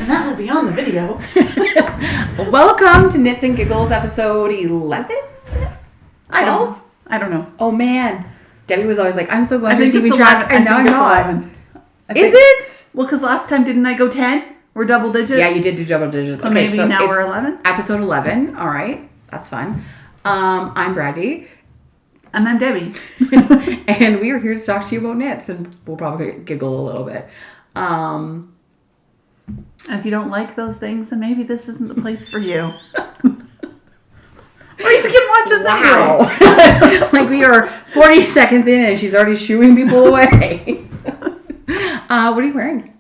and that will be on the video. Welcome to Knits and Giggles, episode 11? 12? I don't know. Oh, man. Debbie was always like, I'm so glad I think you're keeping it's track, 11. and now I'm not. 11. Is it? Well, because last time, didn't I go 10? We're double digits? Yeah, you did do double digits. So maybe now we're 11? Episode 11. All right. That's fun. I'm Brady. And I'm Debbie. And we are here to talk to you about knits, and we'll probably giggle a little bit. If you don't like those things, then maybe this isn't the place for you. Or you can watch us anyway. Like we are 40 seconds in and she's already shooing people away. What are you wearing?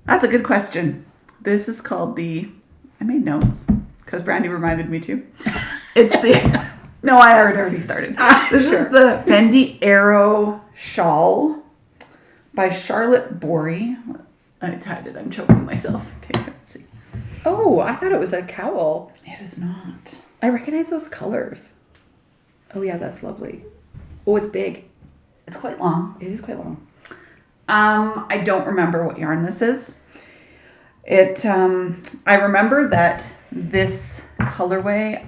That's a good question. This is called I made notes because Brandy reminded me to. It's the... No, I already started. This is the Bendy Arrow shawl by Charlotte Bory. I tied it. I'm choking myself. Okay, let's see. Oh, I thought it was a cowl. It is not. I recognize those colors. Oh yeah, that's lovely. Oh, it's big. It's quite long. It is quite long. I don't remember what yarn this is. I remember that this colorway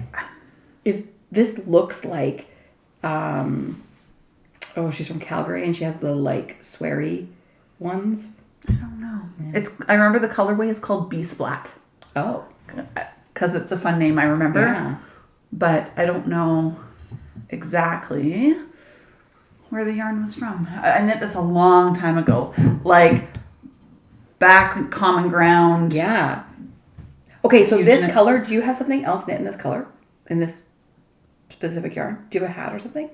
This looks like, she's from Calgary and she has the like sweary ones. I don't know. Yeah. I remember the colorway is called B-Splat. Oh. Because it's a fun name, I remember. Yeah. But I don't know exactly where the yarn was from. I knit this a long time ago. Like, back Common Ground. Yeah. Okay, so this color, do you have something else knit in this color? In this specific yarn? Do you have a hat or something?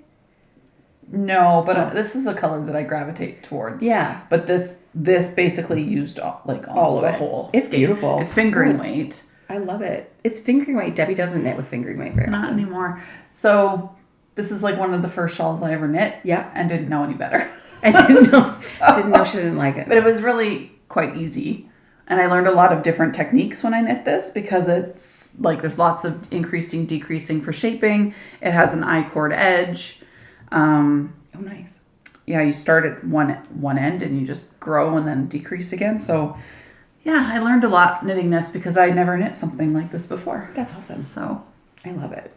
No, but this is a color that I gravitate towards. Yeah. But this basically used almost all of the it. whole. It's beautiful. It's fingering weight. I love it. It's fingering weight. Debbie doesn't knit with fingering weight very Not often. anymore. So this is like one of the first shawls I ever knit. Yeah. And didn't know any better. I didn't know she didn't like it. But it was really quite easy. And I learned a lot of different techniques when I knit this because it's like there's lots of increasing, decreasing for shaping. It has an I-cord edge. Oh, nice. Yeah, you start at one end and you just grow and then decrease again. So yeah, I learned a lot knitting this because I never knit something like this before. That's awesome. So I love it.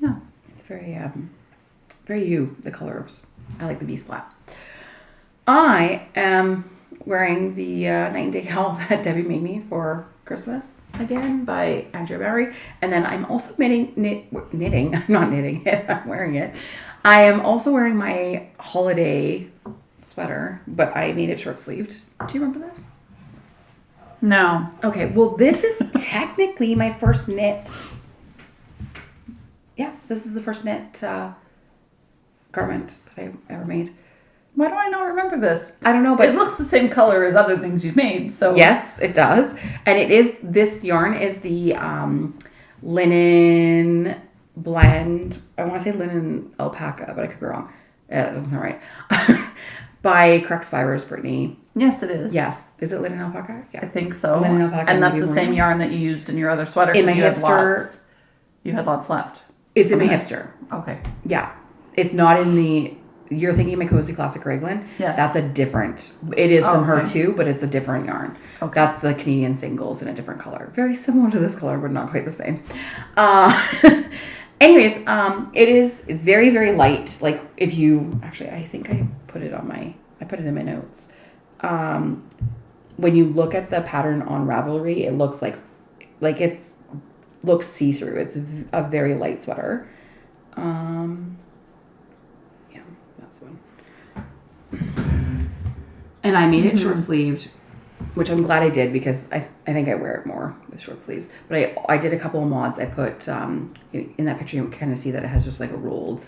Yeah. It's very, very you, the colors. I like the B-Splat. I am wearing the night and day cowl that Debbie made me for Christmas again by Andrea Mowry. And then I'm also knitting. I'm not knitting it. I'm wearing it. I am also wearing my holiday sweater, but I made it short sleeved. Do you remember this? No. Okay, well, this is technically my first knit. Yeah, this is the first knit garment that I ever made. Why do I not remember this? I don't know, but it looks the same color as other things you've made. So yes, it does. And this yarn is the linen blend. I want to say linen alpaca, but I could be wrong. That doesn't sound right. By Crux Fibers, Brittany. Yes, it is. Yes. Is it linen alpaca? Yeah. I think so. Linen alpaca. And that's the same yarn that you used in your other sweater. In my hipster. You had lots left. It's in my hipster. Okay. Yeah. It's not in the... You're thinking my Cozy Classic Raglan? Yes. That's a different... It is from her too, but it's a different yarn. Okay. That's the Canadian singles in a different color. Very similar to this color, but not quite the same. Anyways, it is very, very light. Like if you... Actually, I think I put it in my notes. When you look at the pattern on Ravelry, it looks like looks see-through. It's a very light sweater. Yeah, that's one. And I made it short-sleeved, which I'm glad I did because I think I wear it more with short sleeves. But I did a couple of mods. I put, in that picture, you can kind of see that it has just like a rolled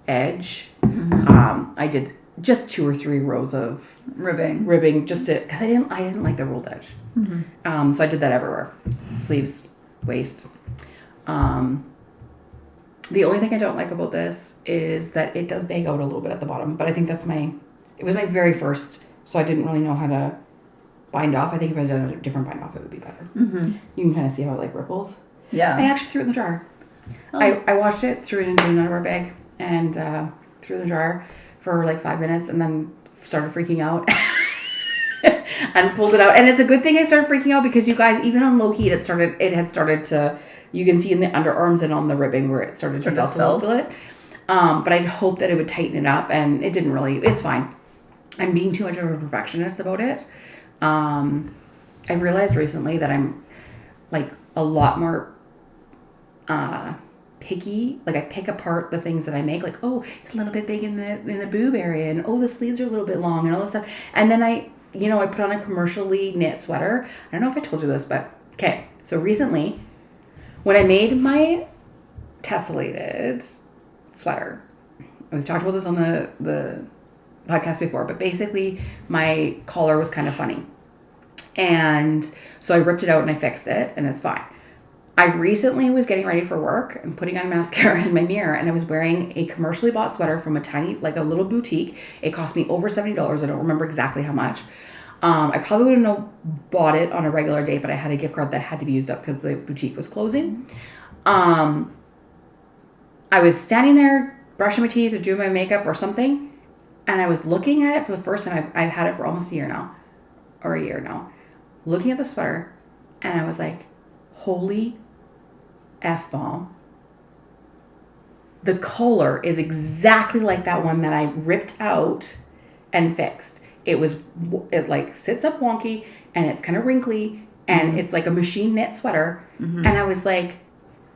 edge. Mm-hmm. I did just 2 or 3 rows of ribbing just to, because I didn't like the rolled edge. Mm-hmm. So I did that everywhere. Sleeves, waist. The only thing I don't like about this is that it does bang out a little bit at the bottom, but I think it was my very first, so I didn't really know how to bind off. I think if I had done a different bind off, it would be better. Mm-hmm. You can kind of see how it like ripples. Yeah. I actually threw it in the dryer. Oh. I washed it, threw it into an underwear bag, and threw it in the dryer for like 5 minutes, and then started freaking out. and pulled it out. And it's a good thing I started freaking out because you guys, even on low heat, it had started to, you can see in the underarms and on the ribbing where it started to felt a little bit. But I'd hoped that it would tighten it up, and it didn't really. It's fine. I'm being too much of a perfectionist about it. I've realized recently that I'm like a lot more picky. Like I pick apart the things that I make. Like, oh, it's a little bit big in the boob area, and oh, the sleeves are a little bit long, and all this stuff. And then I put on a commercially knit sweater. I don't know if I told you this, but okay. So recently, when I made my tessellated sweater, we've talked about this on the podcast before, but basically my collar was kind of funny. And so I ripped it out and I fixed it, and it's fine. I recently was getting ready for work and putting on mascara in my mirror, and I was wearing a commercially bought sweater from a little boutique. It cost me over $70. I don't remember exactly how much. I probably wouldn't have bought it on a regular day, but I had a gift card that had to be used up because the boutique was closing. I was standing there brushing my teeth or doing my makeup or something, and I was looking at it for the first time. I've had it for almost a year now. Looking at the sweater, and I was like, holy F-bomb. The collar is exactly like that one that I ripped out and fixed. It like sits up wonky, and it's kind of wrinkly, and it's like a machine knit sweater. Mm-hmm. And I was like,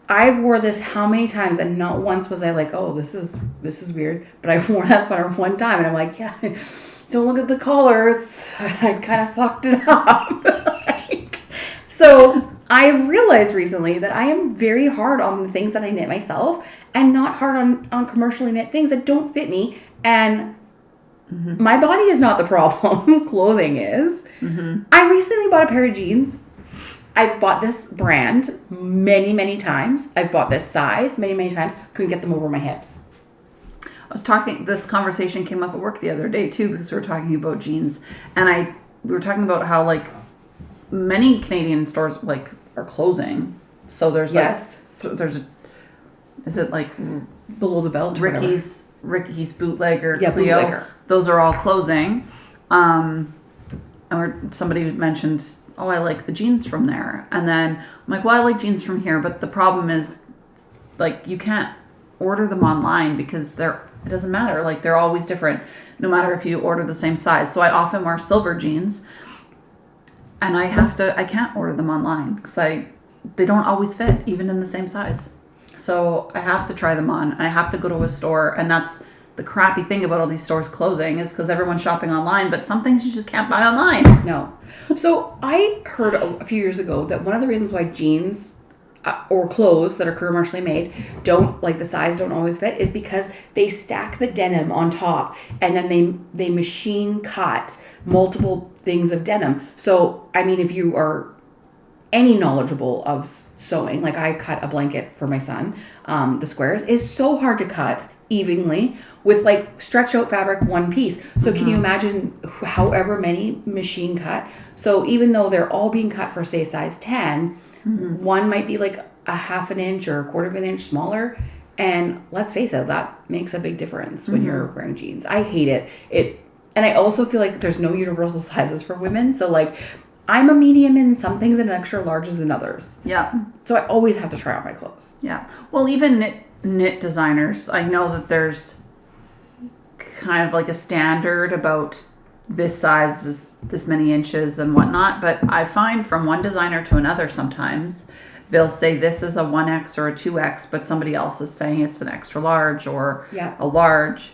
I've wore this how many times, and not once was I like, oh, this is weird. But I wore that sweater one time, and I'm like, yeah, don't look at the collar. I kind of fucked it up. So I realized recently that I am very hard on the things that I knit myself, and not hard on commercially knit things that don't fit me. And my body is not the problem. Clothing is. Mm-hmm. I recently bought a pair of jeans. I've bought this brand many, many times. I've bought this size many, many times. Couldn't get them over my hips. This conversation came up at work the other day too, because we were talking about jeans, and we were talking about how like many Canadian stores like are closing. So there's is it like below the belt? Ricky's Bootlegger, Cleo. Bootlegger. Those are all closing. And somebody mentioned, oh, I like the jeans from there. And then I'm like, well, I like jeans from here, but the problem is like you can't order them online because it doesn't matter. Like they're always different, no matter if you order the same size. So I often wear silver jeans, and I can't order them online because they don't always fit even in the same size. So I have to try them on, and I have to go to a store, and that's the crappy thing about all these stores closing is because everyone's shopping online, but some things you just can't buy online. No. So I heard a few years ago that one of the reasons why jeans or clothes that are commercially made the size don't always fit is because they stack the denim on top, and then they machine cut multiple things of denim. So, I mean, if you are any knowledgeable of sewing, like I cut a blanket for my son, the squares is so hard to cut evenly with like stretch out fabric one piece. So can you imagine however many machine cut? So even though they're all being cut for say size 10, one might be like a half an inch or a quarter of an inch smaller. And let's face it, that makes a big difference when you're wearing jeans. I hate it. And I also feel like there's no universal sizes for women. So like I'm a medium in some things and an extra larges in others. Yeah. So I always have to try on my clothes. Yeah. Well, even knit designers, I know that there's kind of like a standard about this size is this many inches and whatnot. But I find from one designer to another sometimes they'll say this is a 1X or a 2X, but somebody else is saying it's an extra large or a large.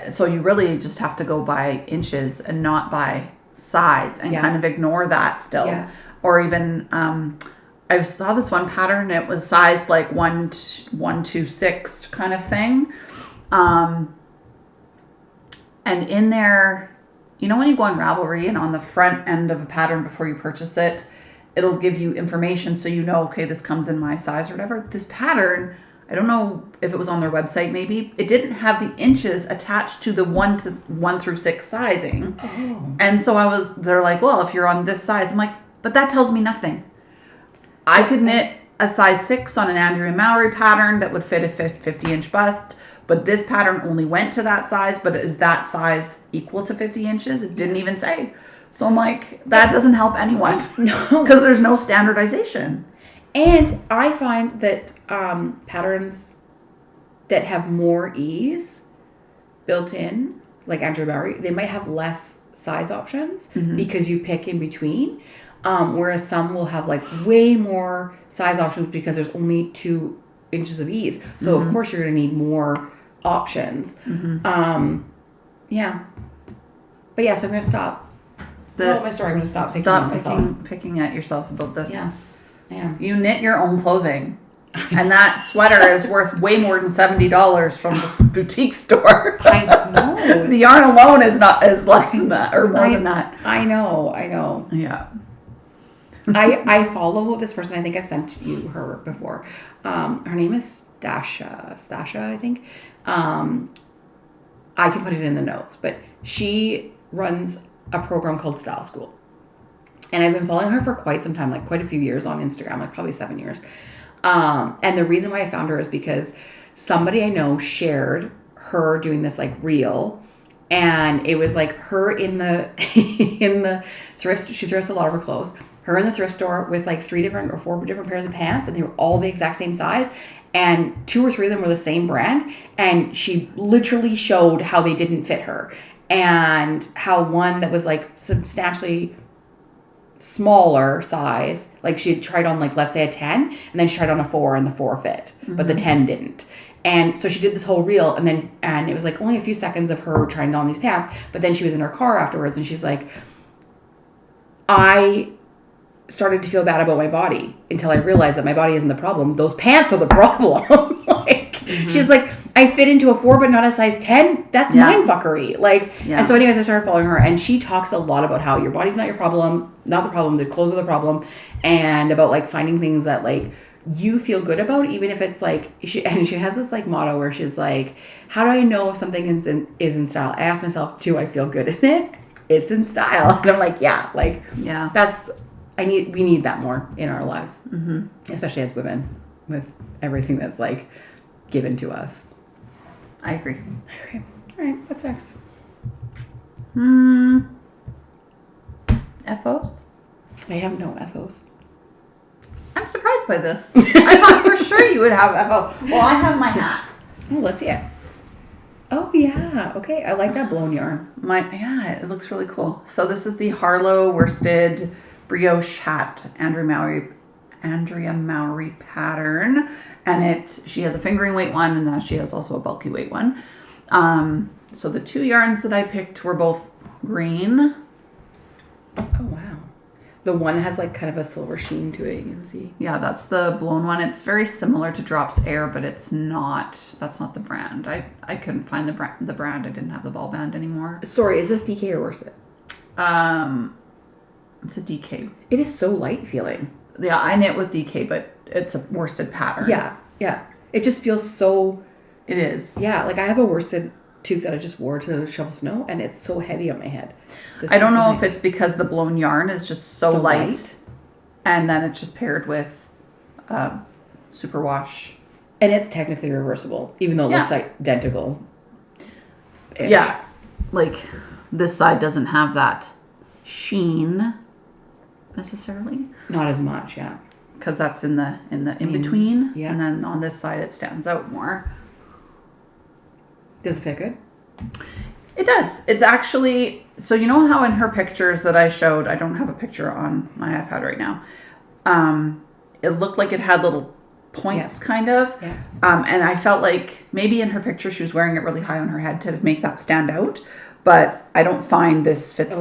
So you really just have to go by inches and not by size and kind of ignore that still. Yeah. Or even, I saw this one pattern, it was sized like 1-6 kind of thing. And in there, you know when you go on Ravelry and on the front end of a pattern before you purchase it, it'll give you information so you know, okay, this comes in my size or whatever. This pattern, I don't know if it was on their website maybe, it didn't have the inches attached to the 1 through 6 sizing. Oh. And so they're like, well, if you're on this size, I'm like, but that tells me nothing. I could knit a size 6 on an Andrea Mowry pattern that would fit a 50-inch bust, but this pattern only went to that size, but is that size equal to 50 inches? It didn't even say. So I'm like, that doesn't help anyone. No. Because there's no standardization. And I find that patterns that have more ease built in, like Andrea Mowry, they might have less size options because you pick in between. Whereas some will have like way more size options because there's only 2 inches of ease. So of course you're going to need more options. Yeah. But yeah, so I'm going to stop. I'm going to stop picking at yourself about this. Yes. Yeah. You knit your own clothing. And that sweater is worth way more than $70 from this boutique store. I know. The yarn alone is less than that or more than that. I know. Yeah. I follow this person. I think I've sent you her before. Her name is Stasha, I think. I can put it in the notes, but she runs a program called Style School. And I've been following her for quite some time, like quite a few years on Instagram, like probably 7 years. And the reason why I found her is because somebody I know shared her doing this like reel, and it was like her in the in the thrift. She thrifts a lot of her clothes. Her in the thrift store with like 3 different or 4 different pairs of pants, and they were all the exact same size, and 2 or 3 of them were the same brand. And she literally showed how they didn't fit her, and how one that was like substantially smaller size, like she had tried on like, let's say a 10, and then she tried on a 4 and the 4 fit, but the 10 didn't. And so she did this whole reel, and it was like only a few seconds of her trying on these pants, but then she was in her car afterwards and she's like, I started to feel bad about my body until I realized that my body isn't the problem. Those pants are the problem. She's like, I fit into a 4 but not a size 10. That's mindfuckery. And so anyways, I started following her, and she talks a lot about how your body's not your problem, not the problem, the clothes are the problem, and about like finding things that like you feel good about, even if it's like she has this like motto where she's like, how do I know if something is in style? I ask myself, do I feel good in it? It's in style. And I'm like, we need that more in our lives, especially as women, with everything that's like given to us. I agree. All right. What's next? FOs? I have no FOs. I'm surprised by this. I thought for sure you would have FO. Well, I have my hat. Oh, let's see it. Oh, yeah. Okay. I like that blown yarn. It looks really cool. So this is the Harlow Worsted brioche hat, Andrea Mowry pattern. And she has a fingering weight one, and now she has also a bulky weight one. So the 2 yarns that I picked were both green. Oh, wow. The one has like kind of a silver sheen to it, you can see. Yeah, that's the blown one. It's very similar to Drops Air, but it's not. That's not the brand. I couldn't find the brand. I didn't have the ball band anymore. Sorry, is this DK or Worsted? It's a DK. It is so light feeling. Yeah, I knit with DK, but it's a worsted pattern. Yeah. It just feels so... It is. Yeah, like I have a worsted toque that I just wore to shovel snow, and it's so heavy on my head. I don't know if it's because the blown yarn is just so light, and then it's just paired with superwash. And it's technically reversible, even though it looks identical. Yeah. Like, this side doesn't have that sheen necessarily. Not as much, yeah. Because that's in the in-between. Yeah. And then on this side, it stands out more. Does it fit good? It does. It's actually... So you know how in her pictures that I showed... I don't have a picture on my iPad right now. It looked like it had little points, kind of. Yeah. And I felt like maybe in her picture she was wearing it really high on her head to make that stand out. But I don't find this fits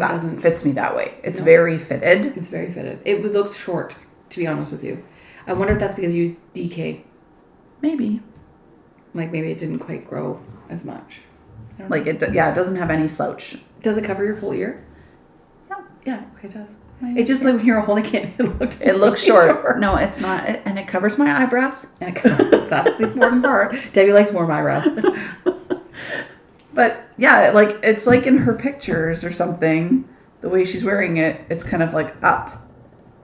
me that way. It's very fitted. It's very fitted. It looks short, to be honest with you. I wonder if that's because you used DK. Maybe. Like maybe it didn't quite grow as much. Like it doesn't have any slouch. Does it cover your full ear? Yeah, okay, it does. Maybe. It just like when you're holding it looks short. No, it's not. And it covers my eyebrows. And that's the important part. Debbie likes warm eyebrows. But yeah, like it's like in her pictures or something, the way she's wearing it, it's kind of like up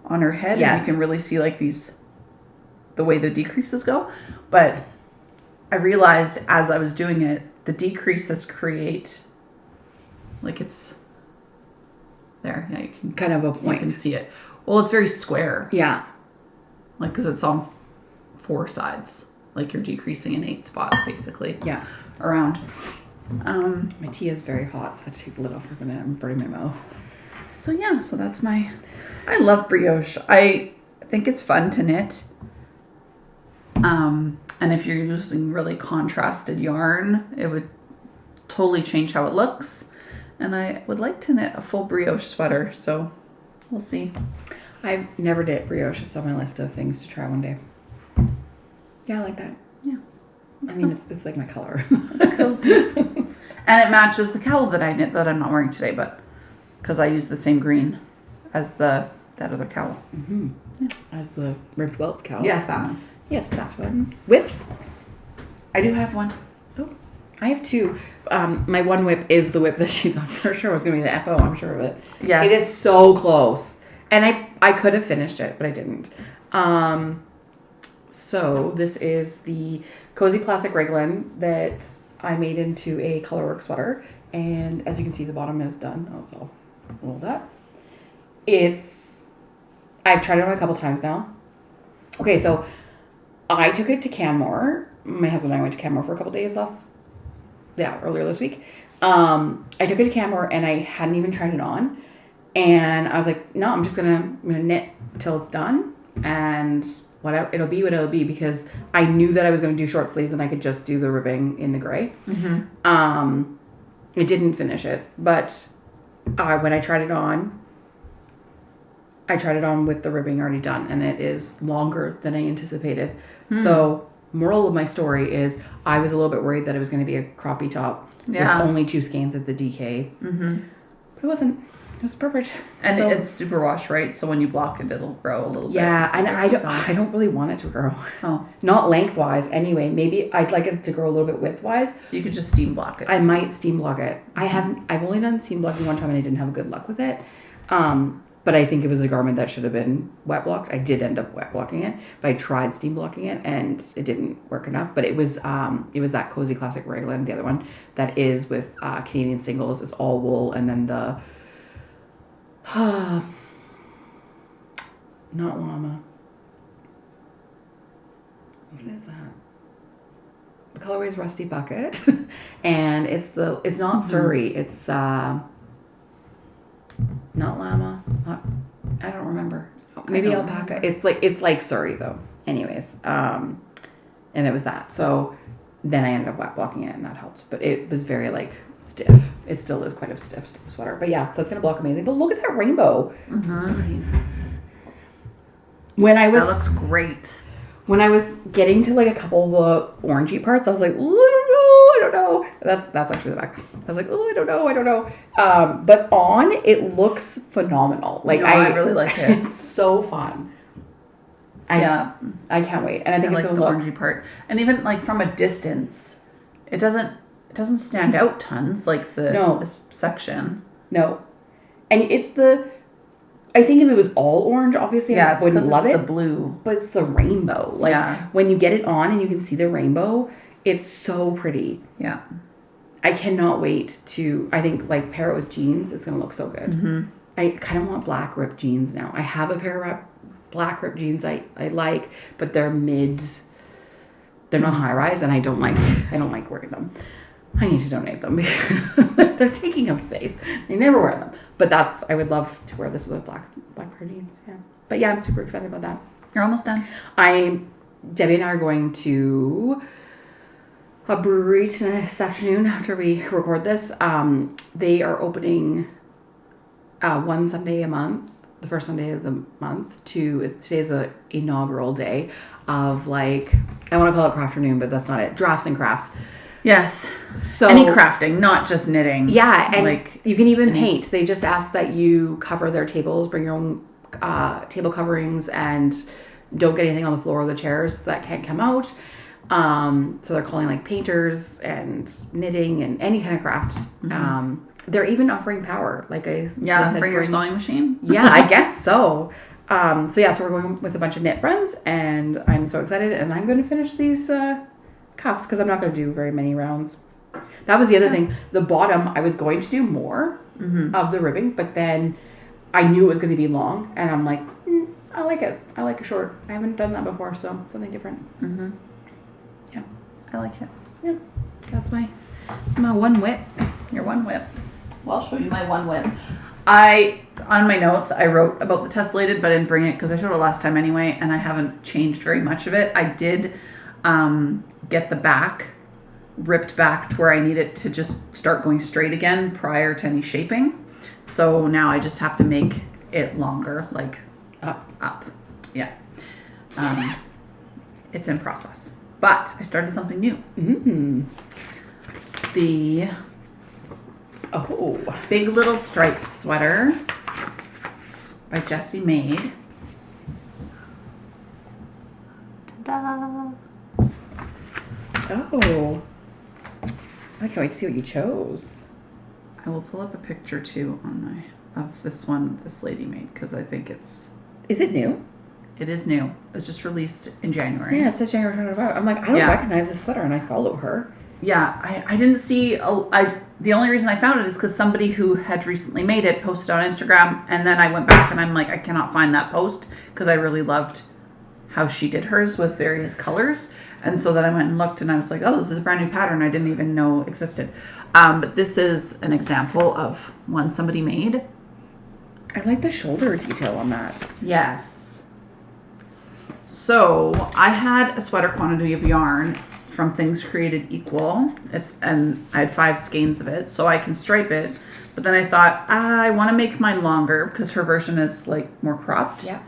on her head. Yes. And you can really see like the way the decreases go. But I realized as I was doing it, the decreases create, like it's there. Yeah, you can kind of a point. You can see it. Well, it's very square. Yeah. Like, because it's on 4 sides. Like, you're decreasing in 8 spots, basically. Yeah. Around. My tea is very hot, so I have to take the lid off for a minute. I'm burning my mouth. So, yeah. So, that's my... I love brioche. I think it's fun to knit. And if you're using really contrasted yarn, it would totally change how it looks. And I would like to knit a full brioche sweater, so we'll see. I've never did brioche. It's on my list of things to try one day. Yeah, I like that. Yeah. I mean, it's like my color. It's cozy. And it matches the cowl that I knit that I'm not wearing today, but because I use the same green as that other cowl. Mm-hmm. Yeah. As the ribbed welt cowl. Yes, that one. Yes, that one. Whips. I do have one. Oh, I have 2. My one whip is the whip that she thought for sure was going to be the FO. I'm sure of it. Yes. It is so close. And I could have finished it, but I didn't. So this is the Cozy Classic Raglan that I made into a colorwork sweater. And as you can see, the bottom is done. Oh, it's all rolled up. I've tried it on a couple times now. Okay, so I took it to Canmore. My husband and I went to Canmore for a couple days earlier this week. I took it to Canmore and I hadn't even tried it on. And I was like, no, I'm gonna knit till it's done, and whatever it'll be, what it'll be, because I knew that I was gonna do short sleeves and I could just do the ribbing in the gray. Mm-hmm. I didn't finish it, but when I tried it on with the ribbing already done, and it is longer than I anticipated. So, moral of my story is I was a little bit worried that it was going to be a croppy top with only 2 skeins of the DK. Mm-hmm. But it wasn't. It was perfect. And it's superwash, right? So when you block it, it'll grow a little bit. Yeah, and I don't really want it to grow. Oh. Not lengthwise anyway. Maybe I'd like it to grow a little bit widthwise. So you could just steam block it. I might steam block it. I've only done steam blocking one time and I didn't have good luck with it. But I think it was a garment that should have been wet blocked. I did end up wet blocking it, but I tried steam blocking it and it didn't work enough. But it was that Cozy Classic Raglan, the other one, that is with Canadian singles. It's all wool, and then the not llama. What is that? The colorway is Rusty Bucket, and it's not Suri. It's not llama. I don't remember. Maybe alpaca. Remember. It's like Suri though. Anyways, and it was that. So then I ended up wet blocking it, and that helped. But it was very stiff. It still is quite a stiff sweater. But yeah, so it's gonna block amazing. But look at that rainbow. Mm-hmm. That looks great. When I was getting to a couple of the orangey parts, I was like, I don't know. That's actually the back. I was like, I don't know. But on, it looks phenomenal. I really like it. It's so fun. I can't wait. And I think it's the orangey part. And even from a distance, it doesn't stand out tons this section. No. And I think if it was all orange, obviously I wouldn't love it. The blue. But it's the rainbow. When you get it on and you can see the rainbow, it's so pretty. Yeah. I cannot wait to, I think, pair it with jeans. It's going to look so good. Mm-hmm. I kind of want black ripped jeans now. I have a pair of black ripped jeans I like, but they're mids. They're not high rise, and I don't like wearing them. I need to donate them because they're taking up space. I never wear them. But I would love to wear this with a black pair of jeans. Yeah. But yeah, I'm super excited about that. You're almost done. Debbie and I are going to a brewery this afternoon after we record this. They are opening one Sunday a month, the first Sunday of the month. Today's the inaugural day of I want to call it crafternoon, but that's not it. Drafts and crafts. Yes. So any crafting, not just knitting. Yeah, and you can even paint. They just ask that you cover their tables, bring your own table coverings, and don't get anything on the floor or the chairs that can't come out. So they're calling painters and knitting and any kind of craft. Mm-hmm. They're even offering power. Bring your sewing machine. Yeah, I guess so. So we're going with a bunch of knit friends, and I'm so excited. And I'm going to finish these cuffs because I'm not going to do very many rounds. That was the other thing. The bottom, I was going to do more of the ribbing, but then I knew it was going to be long, and I'm like, I like it. I like a short. I haven't done that before, so something different. Yeah, I like it. Yeah, that's my one whip. Your one whip. Well, I'll show you my one whip. On my notes, I wrote about the tessellated, but I didn't bring it because I showed it last time anyway, and I haven't changed very much of it. I did get the back ripped back to where I need it to just start going straight again prior to any shaping. So now I just have to make it longer, like up. Yeah. It's in process. But I started something new. The Big Little Striped Sweater by Jessie Maed. Ta-da! Oh. I can't wait to see what you chose. I will pull up a picture too of this one this lady made because I think it's... Is it new? It is new. It was just released in January. Yeah, it says January 25. I'm like, I don't recognize this sweater, and I follow her. Yeah, I didn't see... the only reason I found it is because somebody who had recently made it posted on Instagram, and then I went back and I'm like, I cannot find that post because I really loved how she did hers with various colors. And so then I went and looked and I was like, oh, this is a brand new pattern I didn't even know existed. But this is an example of one somebody made. I like the shoulder detail on that. Yes. So I had a sweater quantity of yarn from Things Created Equal. And I had 5 skeins of it, so I can stripe it. But then I thought, I want to make mine longer because her version is like more cropped. Yeah.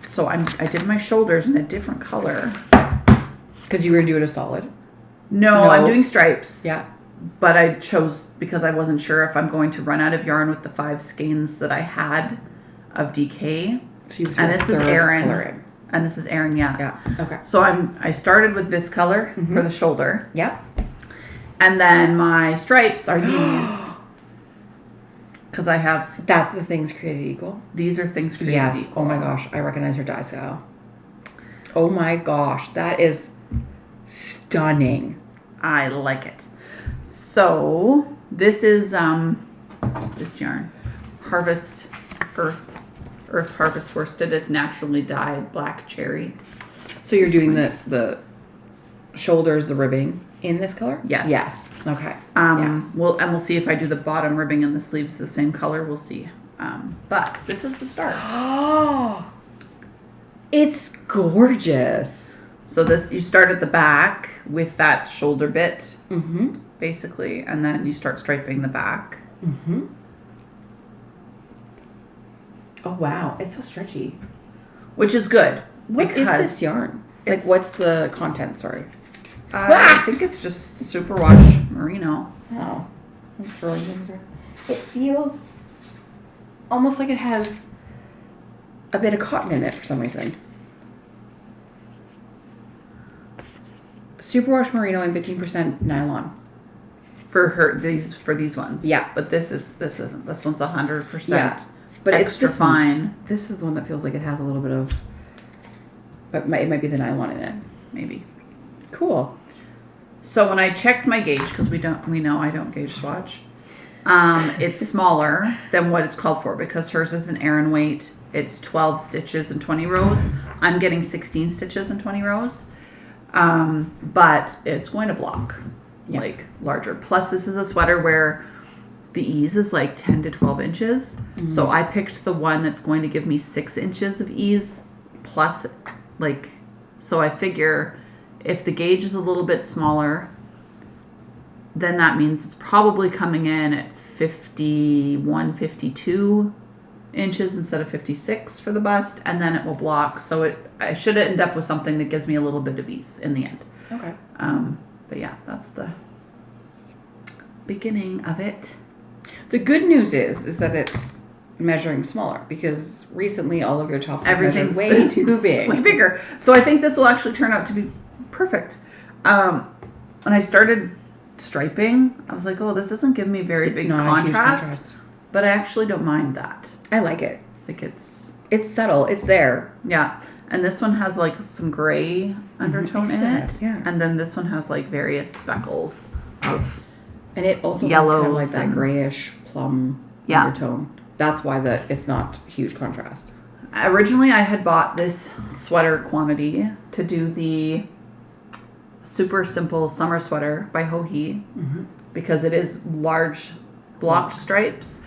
So I did my shoulders in a different color. Because you were going to do it a solid? No, I'm doing stripes. Yeah. But I chose because I wasn't sure if I'm going to run out of yarn with the 5 skeins that I had of DK. So you and this is Erin. And this is Erin, yeah. Yeah. Okay. So I started with this color for the shoulder. Yep. And then my stripes are these. Because I have... That's the Things Created Equal? These are Things Created Yes. Equal. Oh my gosh. I recognize her dye style. Oh my gosh. That is stunning. I like it. So this is this yarn. Urth Harvest Worsted. It's naturally dyed black cherry. So you're doing the shoulders, the ribbing in this color? Yes. Yes. Okay. Yes. We'll see if I do the bottom ribbing and the sleeves the same color. We'll see. But this is the start. Oh, it's gorgeous. So you start at the back with that shoulder bit, basically, and then you start striping the back. Oh wow, it's so stretchy. Which is good. What is this yarn? Like, what's the content? Sorry. I think it's just superwash merino. Oh, I'm throwing things around. It feels almost like it has a bit of cotton in it for some reason. Superwash merino and 15% nylon. For these ones. Yeah. But this isn't. This one's 100%. Yeah. But extra it's fine. This is the one that feels like it has a little bit of, but it might be the nylon in it. Maybe. Cool. So when I checked my gauge, because we know I don't gauge swatch, it's smaller than what it's called for because hers is an Erin weight. It's 12 stitches and 20 rows. I'm getting 16 stitches and 20 rows. But it's going to block like larger. Plus this is a sweater where the ease is like 10 to 12 inches. So I picked the one that's going to give me 6 inches of ease plus so I figure if the gauge is a little bit smaller, then that means it's probably coming in at 51, 52 inches instead of 56 for the bust, and then it will block. So I should end up with something that gives me a little bit of ease in the end. Okay. But yeah, that's the beginning of it. The good news is that it's measuring smaller because recently all of your tops have measured way too big. Way bigger. So I think this will actually turn out to be perfect. When I started striping, I was like, oh, this doesn't give me very big contrast. But I actually don't mind that. I like it. Like it's subtle. It's there. Yeah. And this one has like some gray undertone in it. Yeah. And then this one has like various speckles of And it also yellows has kind of like that grayish plum undertone. That's why it's not huge contrast. Originally, I had bought this sweater quantity to do the super simple summer sweater by Hohi because it is large blocked stripes,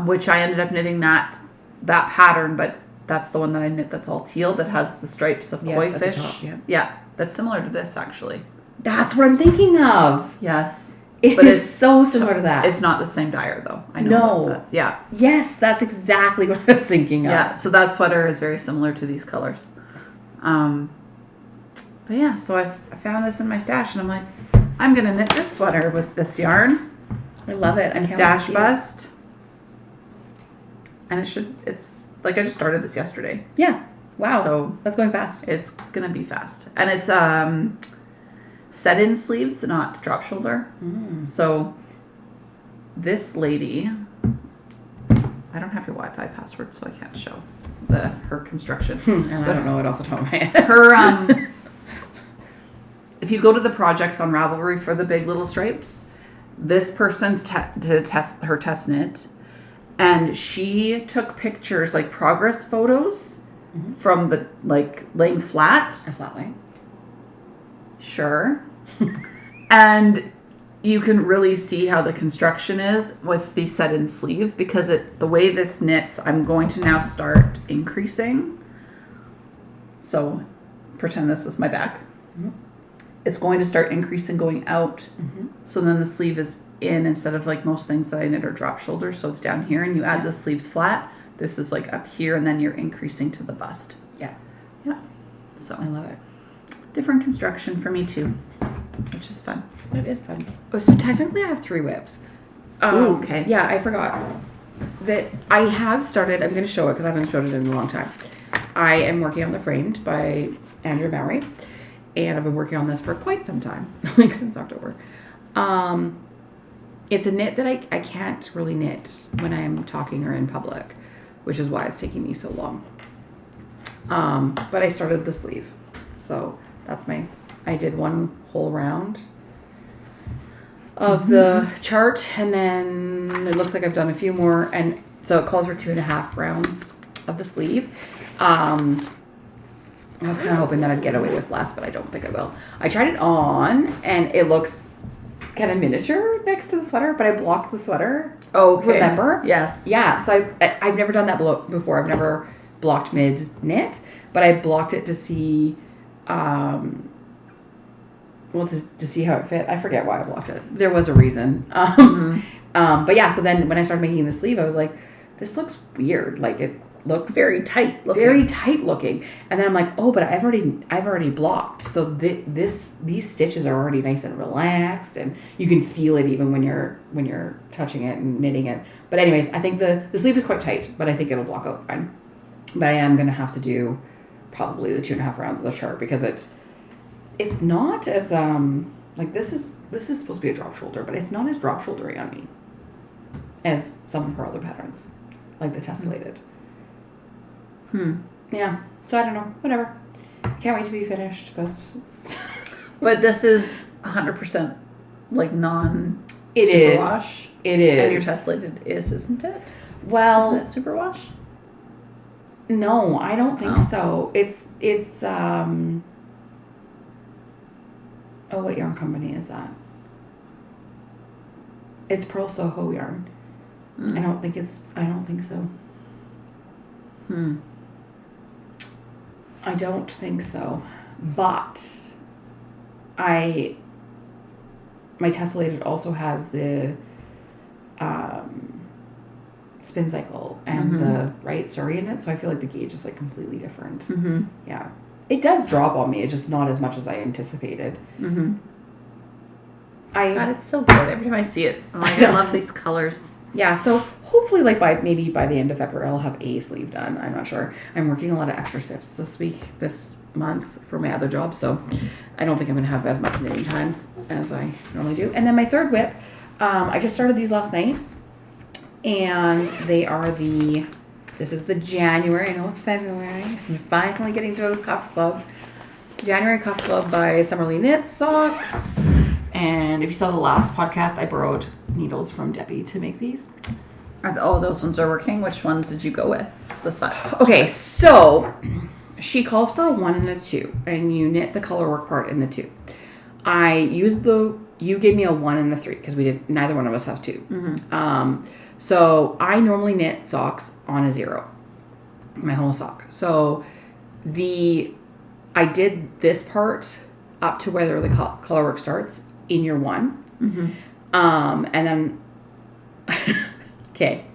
which I ended up knitting that pattern, but that's the one that I knit that's all teal that has the stripes of koi fish. Top, yeah, that's similar to this actually. That's what I'm thinking of. Yes. It's so similar to that. It's not the same dyer though. I know that. Yeah. Yes, that's exactly what I was thinking of. Yeah, so that sweater is very similar to these colors. But yeah, so I found this in my stash and I'm like, I'm going to knit this sweater with this yarn. I love it. And stash bust. And it's like I just started this yesterday. Yeah. Wow. So that's going fast. It's going to be fast. And it's set-in sleeves, not drop shoulder. So this lady, I don't have your Wi-Fi password, so I can't show her construction. And I don't know what else to tell my head. Her, if you go to the projects on Ravelry for the big little stripes, this person's did her test knit, and she took pictures, like progress photos from the laying flat. A flat lay. Sure. And you can really see how the construction is with the set-in sleeve because the way this knits, I'm going to now start increasing. So pretend this is my back. It's going to start increasing going out. So then the sleeve is in instead of like most things that I knit are drop shoulders. So it's down here and you add the sleeves flat. This is like up here and then you're increasing to the bust. Yeah. Yeah. So I love it. Different construction for me too, which is fun. It is fun. Oh, so technically I have 3 whips. Ooh, okay. Yeah, I forgot that I have started. I'm going to show it because I haven't showed it in a long time. I am working on the Framed by Andrea Mowry, and I've been working on this for quite some time, like since October. It's a knit that I can't really knit when I'm talking or in public, which is why it's taking me so long. But I started the sleeve, so that's I did one whole round of the chart, and then it looks like I've done a few more, and so it calls for 2.5 rounds of the sleeve. I was kind of hoping that I'd get away with less, but I don't think I will. I tried it on, and it looks kind of miniature next to the sweater, but I blocked the sweater. Okay. Remember? Yes. Yeah, so I've never done that before. I've never blocked mid knit, but I blocked it to see, to see how it fit. I forget why I blocked it. There was a reason. But yeah, so then when I started making the sleeve, I was like, this looks weird. Like it looks very tight looking. Very tight looking. And then I'm like, oh, but I've already blocked. So these stitches are already nice and relaxed, and you can feel it even when you're touching it and knitting it. But anyways, I think the sleeve is quite tight, but I think it'll block out fine. But I am gonna have to do probably the 2.5 rounds of the chart because it's not as like this is supposed to be a drop shoulder, but it's not as drop shouldery on me as some of her other patterns, like the tessellated. Yeah. So I don't know. Whatever. Can't wait to be finished, but it's But this is 100% like non. It is. Superwash. It is. And your tessellated isn't it? Well, isn't it superwash? No, I don't think so. It's what yarn company is that? It's Pearl Soho yarn. I don't think so. I don't think so. But my tessellated also has the Spincycle and the Suri in it, so I feel like the gauge is like completely different. Yeah. It does drop on me, it's just not as much as I anticipated. God, it's so good. Every time I see it, I'm like, I love these colors. Yeah, so hopefully like by the end of February I'll have a sleeve done. I'm not sure. I'm working a lot of extra shifts this month for my other job, so I don't think I'm gonna have as much knitting time as I normally do. And then my third whip, I just started these last night, and they are the This is the January. I know it's February. I'm finally getting to a cuff club. January Cuff Club by Summerly Knits socks. And if you saw the last podcast, I borrowed needles from Debbie to make these. Those ones are working. Which ones did you go with? The side. Okay, so she calls for a 1 and a 2, and you knit the color work part in the 2. I used you gave me a 1 and a 3 because neither one of us have 2. Mm-hmm. So I normally knit socks on a 0, my whole sock. So I did this part up to where the color work starts in your 1. Mm-hmm. And then, okay.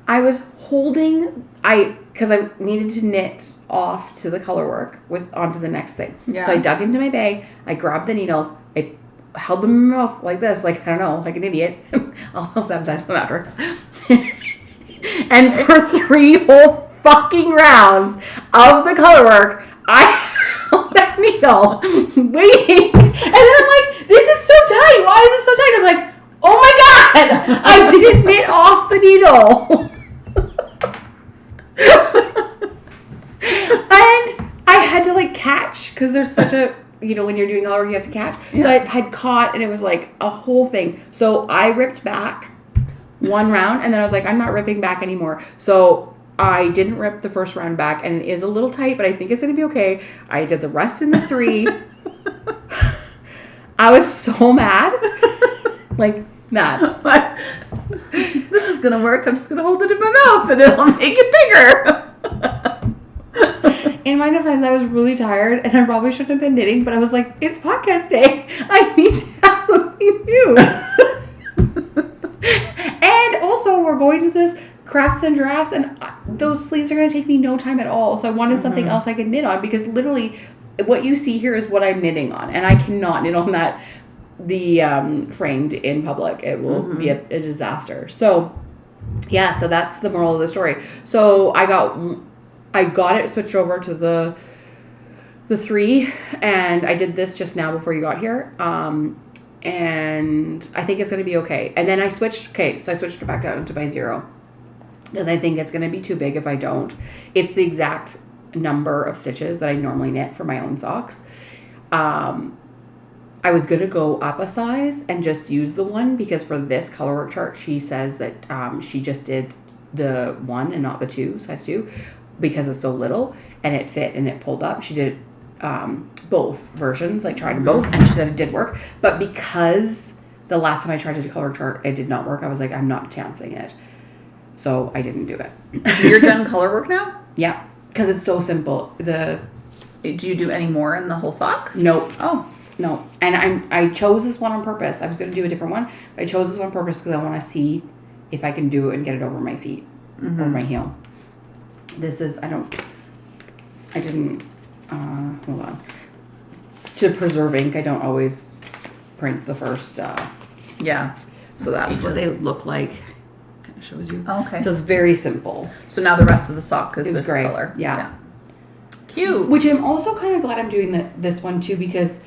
I was holding, because I needed to knit off to the color work onto the next thing. Yeah. So I dug into my bag, I grabbed the needles, I held them in my mouth like this, like, I don't know, like an idiot. I'll sanitize them afterwards. And for 3 whole fucking rounds of the color work, I held that needle, waiting. And then I'm like, this is so tight. Why is it so tight? I'm like, oh my God, I didn't knit off the needle. And I had to like catch, because there's such a, when you're doing color work, you have to catch. Yeah. So I had caught, and it was like a whole thing. So I ripped back 1 round, and then I was like, I'm not ripping back anymore. So I didn't rip the first round back, and it is a little tight, but I think it's going to be okay. I did the rest in the 3. I was so mad. Like, mad. This is going to work. I'm just going to hold it in my mouth, and it'll make it bigger. In my defense, I was really tired, and I probably shouldn't have been knitting, but I was like, it's podcast day. I need to have something new. And also, we're going to this crafts and drafts, and those sleeves are going to take me no time at all. So I wanted something else I could knit on, because literally what you see here is what I'm knitting on, and I cannot knit on that, framed in public. It will be a disaster. So yeah, so that's the moral of the story. So I got it switched over to the 3, and I did this just now before you got here. And I think it's going to be okay. And then I switched it back down to my 0, because I think it's going to be too big if I don't. It's the exact number of stitches that I normally knit for my own socks. I was going to go up a size and just use the 1, because for this color work chart, she says that she just did the 1 and not the 2, size 2, because it's so little, and it fit and it pulled up. She did both versions, like tried both, and she said it did work. But because the last time I tried to do color chart, it did not work, I was like, I'm not chancing it. So I didn't do it. So you're done color work now? Yeah, because it's so simple. Do you do any more in the whole sock? Nope. Oh. No. And I chose this one on purpose. I was going to do a different one. I chose this one on purpose because I want to see if I can do it and get it over my feet, over my heel. This is, hold on. To preserve ink, I don't always print the first, yeah. So that's what they look like. Kind of shows you. Oh, okay. So it's very simple. So now the rest of the sock is this gray. color. Yeah. Cute. Which I'm also kind of glad I'm doing this one too, because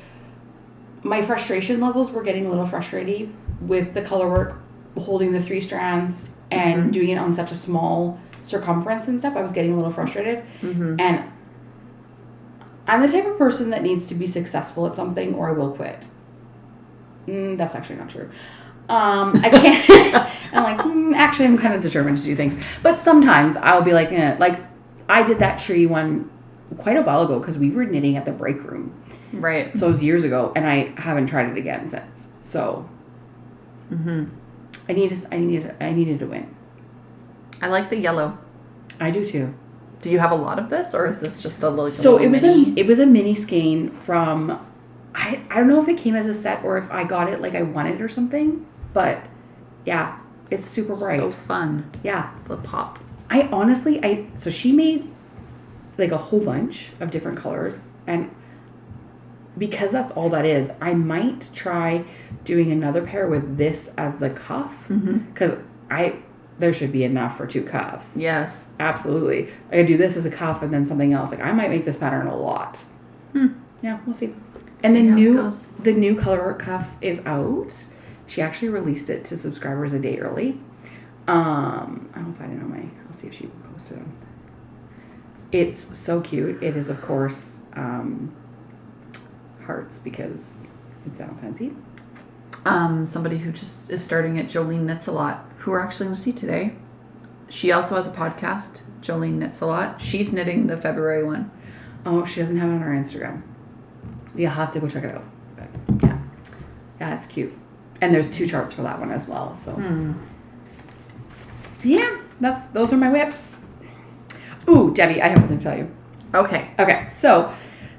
my frustration levels were getting a little frustrating with the color work, holding the 3 strands and doing it on such a small circumference and stuff. I was getting a little frustrated. And I'm the type of person that needs to be successful at something or I will quit. That's actually not true. I can't. I'm like, actually, I'm kind of determined to do things. But sometimes I'll be like, like I did that tree one quite a while ago because we were knitting at the break room. Right. So it was years ago, and I haven't tried it again since. So I needed to win. I like the yellow. I do too. Do you have a lot of this, or is this just a little? So it was mini? It was a mini skein from. I don't know if it came as a set or if I got it like I wanted or something, but yeah, it's super bright. So fun. Yeah, the pop. So she made like a whole bunch of different colors, and because that's all that is, I might try doing another pair with this as the cuff, because there should be enough for 2 cuffs. Yes, absolutely. I could do this as a cuff and then something else. Like I might make this pattern a lot. Yeah, we'll see. And the new color work cuff is out. She actually released it to subscribers a day early. I don't know if I didn't know I'll see if she posted them. It's so cute. It is, of course, hearts because it's Valentine's Eve. Somebody who just is starting at Jolene Knits a Lot, who we're actually going to see today. She also has a podcast, Jolene Knits a Lot. She's knitting the February one. Oh, she doesn't have it on her Instagram. You'll have to go check it out. But yeah. Yeah, it's cute. And there's 2 charts for that one as well. So yeah, those are my whips. Ooh, Debbie, I have something to tell you. Okay, so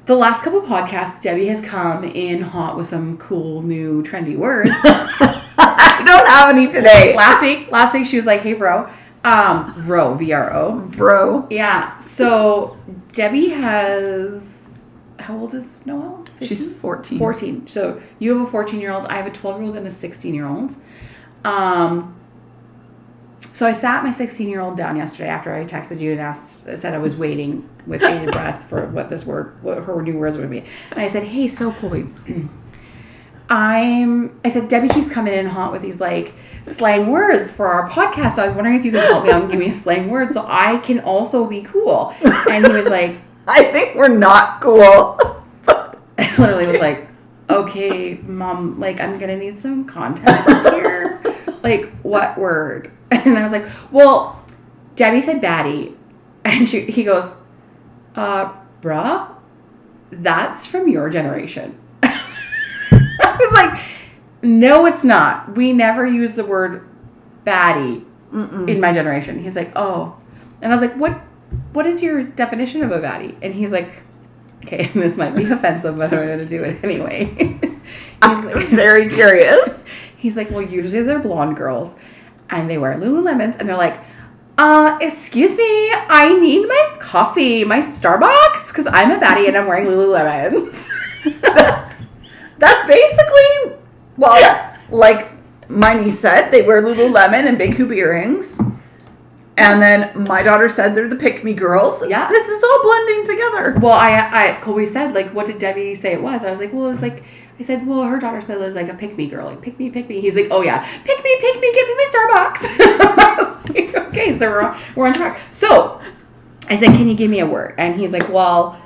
the last couple podcasts, Debbie has come in hot with some cool new trendy words. I don't have any today. Last week she was like, hey, bro. Vro, V-R-O. Vro. Yeah, so Debbie has, how old is Noelle? 15? She's 14. 14. So you have a 14-year-old, I have a 12-year-old and a 16-year-old. So I sat my 16-year-old down yesterday after I texted you and said I was waiting with bated breath for what her new words would be. And I said, hey, so Chloe, I said, Debbie keeps coming in hot with these like slang words for our podcast. So I was wondering if you could help me out and give me a slang word so I can also be cool. And he was like, I think we're not cool. I literally was like, okay, Mom, like I'm going to need some context here. Like, what word? And I was like, well, Debbie said baddie. And he goes, bruh, that's from your generation. I was like, no, it's not. We never use the word baddie in my generation. He's like, oh. And I was like, what is your definition of a baddie? And he's like, okay, this might be offensive, but I'm going to do it anyway. I'm like, very curious. He's like, well, usually they're blonde girls. And they wear Lululemons, and they're like, excuse me, I need my coffee, my Starbucks, because I'm a baddie and I'm wearing Lululemons. That's basically, well, like my niece said, they wear Lululemon and big hoop earrings. And then my daughter said they're the pick-me girls. Yeah. This is all blending together. Well, Chloe said, like, what did Debbie say it was? I was like, well, it was like, I said, well, her daughter said it was like a pick-me girl. Like, pick me. He's like, oh, yeah. Pick me, give me my Starbucks. I was like, okay, so we're on track. So I said, can you give me a word? And he's like, well,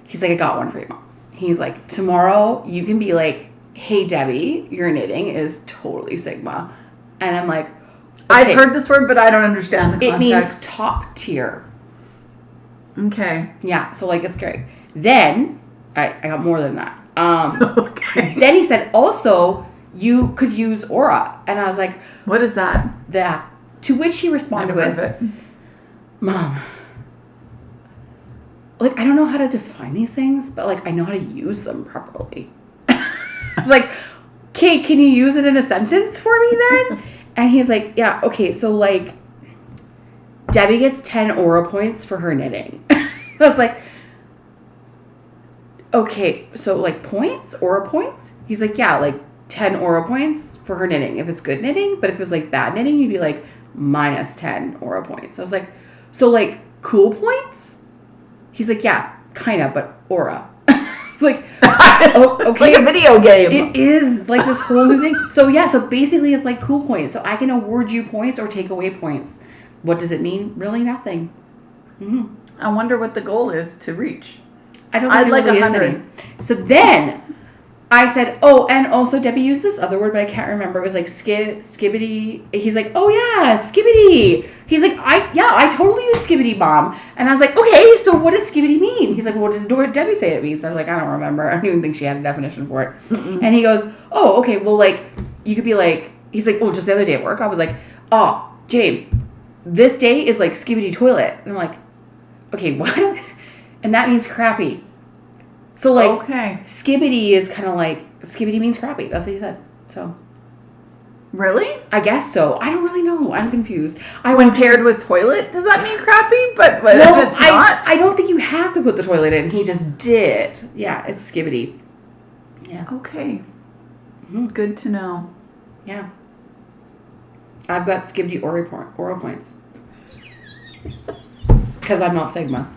I got one for you, Mom. He's like, tomorrow you can be like, hey, Debbie, your knitting is totally Sigma. And I'm like, okay. I've heard this word, but I don't understand the context. It means top tier. Okay. Yeah, so like, it's great. Then, I got more than that. Okay. Then he said, also, you could use aura. And I was like, what is that? That. To which he responded with, Mom, like, I don't know how to define these things, but like, I know how to use them properly. I was like, okay, can you use it in a sentence for me then? And he's like, yeah, okay, so like, Debbie gets 10 aura points for her knitting. I was like, okay, so like points, aura points? He's like, yeah, like 10 aura points for her knitting if it's good knitting, but if it's like bad knitting, you'd be like minus 10 aura points. I was like, so like cool points? He's like, yeah, kind of, but aura. It's like, oh, okay. It's like a video game. It is like this whole new thing. So yeah, so basically it's like cool points. So I can award you points or take away points. What does it mean? Really nothing. Mm-hmm. I wonder what the goal is to reach. I don't think I'd like really 100. So then I said, oh, and also Debbie used this other word, but I can't remember. It was like skibbity. He's like, oh yeah, skibbity. He's like, I totally use skibbity, Mom. And I was like, okay, so what does skibbity mean? He's like, what does Debbie say it means? I was like, I don't remember. I don't even think she had a definition for it. Mm-mm. And he goes, oh, okay, well, like, you could be like, he's like, oh, just the other day at work, I was like, oh, James, this day is like skibbity toilet. And I'm like, okay, what? And that means crappy. So, like, okay. Skibbity is kind of like, skibbity means crappy. That's what he said. So. Really? I guess so. I don't really know. I'm confused. When paired with toilet, does that mean crappy? But no, it's not. I don't think you have to put the toilet in. He just did. Yeah, it's skibbity. Yeah. Okay. Mm-hmm. Good to know. Yeah. I've got skibbity aura points. Because I'm not Sigma.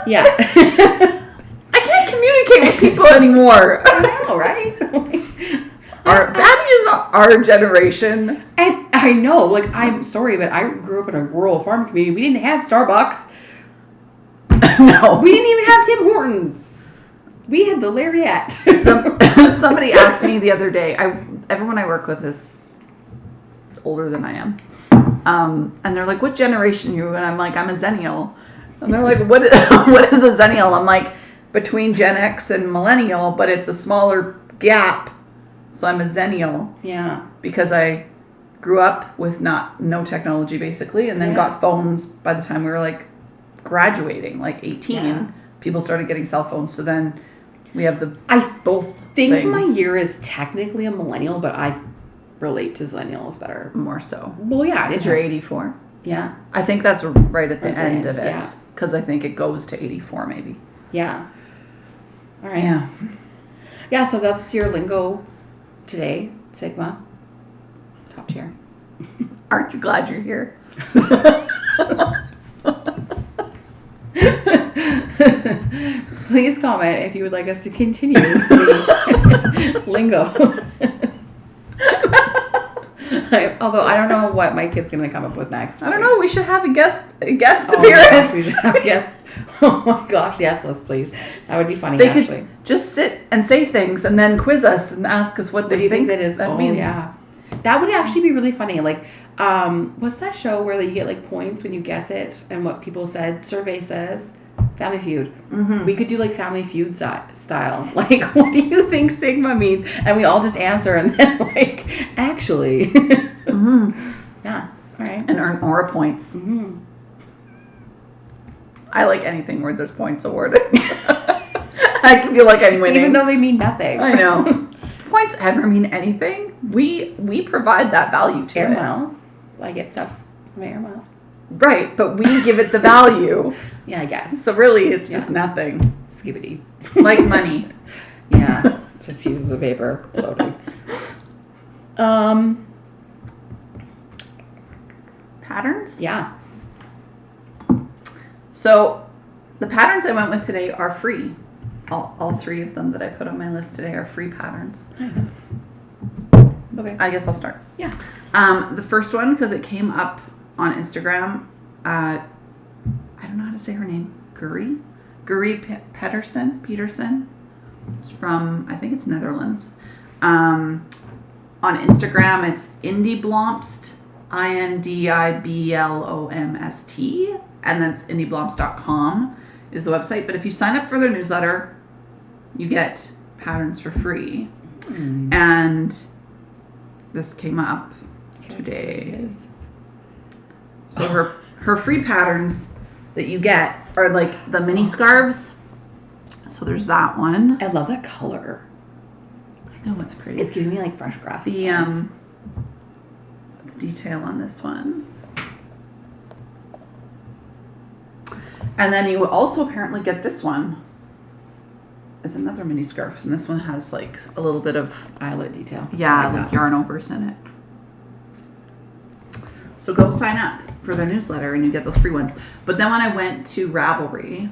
Yeah. I can't communicate with people anymore. I know, right? That is our generation. And I know, like, I'm sorry, but I grew up in a rural farm community. We didn't have Starbucks. No. We didn't even have Tim Hortons. We had the Lariat. Somebody asked me the other day, everyone I work with is older than I am. And they're like, what generation are you? And I'm like, I'm a Zennial. And they're like, what is a Zennial? I'm like, between Gen X and Millennial, but it's a smaller gap. So I'm a Zennial. Yeah. Because I grew up with no technology, basically, and then got phones by the time we were, like, graduating, like 18. Yeah. People started getting cell phones, so then we have both think things. My year is technically a millennial, but I relate to Zennials better. More so. Well, yeah. Because you're 84. Yeah. I think that's right at the end of it. Yeah. Because I think it goes to 84, maybe. Yeah. All right. Yeah. Yeah, so that's your lingo today, Sigma. Top tier. Aren't you glad you're here? Please comment if you would like us to continue the lingo. Although I don't know what my kid's going to come up with next. I don't know. We should have a guest appearance. Gosh, we should have a guest. Oh my gosh, yes, let's please. That would be funny, they actually. Could just sit and say things and then quiz us and ask us what they think that is. That means. Yeah. That would actually be really funny. Like, what's that show where you get like points when you guess it and what people said? Survey says. Family Feud. Mm-hmm. We could do like Family Feud style. Like, what do you think Sigma means? And we all just answer and then like, actually. Mm-hmm. Yeah. All right. And earn aura points. Mm-hmm. I like anything where there's points awarded. I can feel like I'm winning. Even though they mean nothing. I know. Points ever mean anything? We provide that value to air it. miles. I get stuff from air miles. Right, but we give it the value. Yeah, I guess. So really, it's just nothing. Skibbity. Like money. Yeah, just pieces of paper floating. Patterns? Yeah. So the patterns I went with today are free. All three of them that I put on my list today are free patterns. Nice. Okay. I guess I'll start. Yeah. The first one, because it came up on Instagram, I don't know how to say her name. Guri Peterson. It's from, I think it's Netherlands. On Instagram, it's Indieblomst, INDIBLOMST, and that's indieblomst.com is the website. But if you sign up for their newsletter, you get patterns for free. Mm. And this came up today. So her free patterns that you get are like the mini scarves. So there's that one. I love that color. I know, it's pretty. It's giving me like fresh grass. The detail on this one. And then you also apparently get this one. Is another mini scarf, and this one has like a little bit of eyelet detail. Yeah, like yarn overs in it. So go sign up for their newsletter and you get those free ones. But then when I went to Ravelry,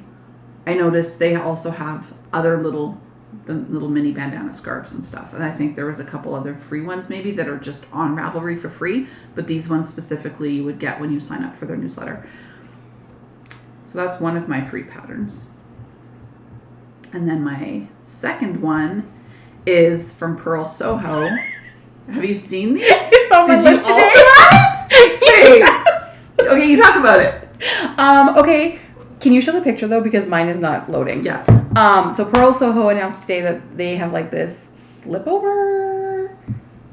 I noticed they also have other little mini bandana scarves and stuff. And I think there was a couple other free ones maybe that are just on Ravelry for free. But these ones specifically you would get when you sign up for their newsletter. So that's one of my free patterns. And then my second one is from Pearl Soho. Have you seen these? It's on my list today. Yes. Okay, you talk about it. Okay. Can you show the picture though? Because mine is not loading. Yeah. So Pearl Soho announced today that they have like this slip over.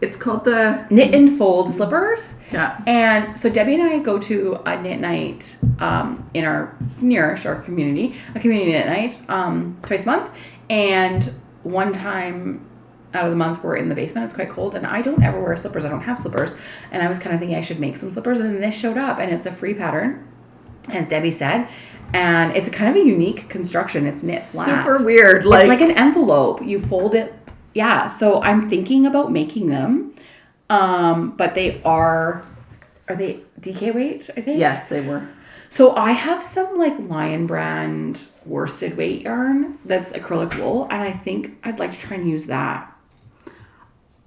It's called the Knit and Fold slippers. Yeah. And so Debbie and I go to a knit night in our nearish our community, a community knit night twice a month. And one time out of the month we're in the basement. It's quite cold, and I don't ever wear slippers. I don't have slippers, and I was kind of thinking I should make some slippers. And then this showed up, and it's a free pattern, as Debbie said, and it's kind of a unique construction. It's knit flat, super weird. It's like an envelope. You fold it. Yeah, so I'm thinking about making them, but are they DK weight? I think. Yes, they were. So I have some like Lion Brand worsted weight yarn that's acrylic wool, and I think I'd like to try and use that.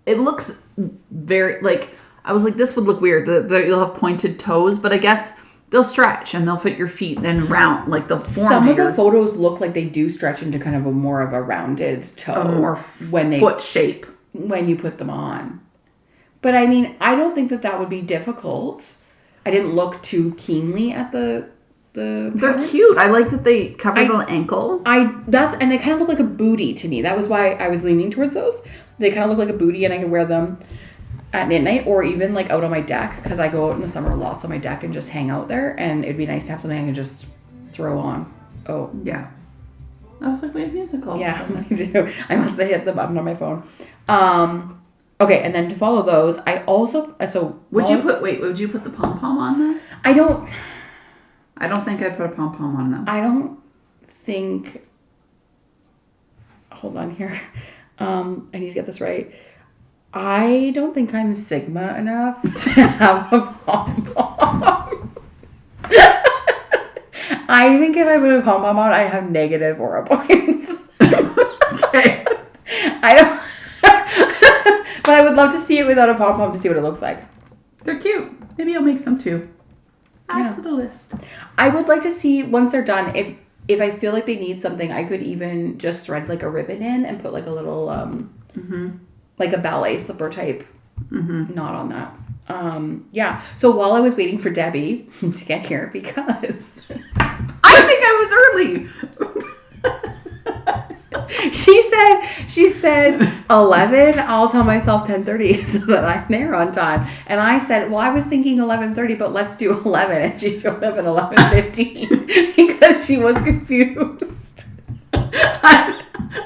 It looks very, like, I was like, this would look weird. You'll have pointed toes, but I guess they'll stretch and they'll fit your feet then round, like the form. Some of the photos look like they do stretch into kind of a more of a rounded toe. A more foot shape. When you put them on. But I mean, I don't think that would be difficult. I didn't look too keenly at the They're cute. I like that they cover the ankle. And they kind of look like a bootie to me. That was why I was leaning towards those. They kind of look like a bootie, and I can wear them at knit night or even like out on my deck, because I go out in the summer lots on my deck and just hang out there, and it'd be nice to have something I can just throw on. Oh. Yeah. I was like, we have musicals. Yeah, I do. I must have hit the button on my phone. Okay, and then to follow those, I also would you put the pom-pom on there? I don't think I'd put a pom-pom on them. I don't think, hold on here. I need to get this right. I don't think I'm Sigma enough to have a pom-pom. I think if I put a pom-pom on, I have negative aura points. Okay. But I would love to see it without a pom-pom to see what it looks like. They're cute. Maybe I'll make some too. Add to the list. I would like to see, once they're done, if I feel like they need something, I could even just thread like a ribbon in and put like a little, like a ballet slipper type knot on that. Yeah. So while I was waiting for Debbie to get here, because I think I was early. She said 11. I'll tell myself 10:30 so that I'm there on time. And I said, well, I was thinking 11:30, but let's do 11. And she showed up at 11:15 because she was confused. I'm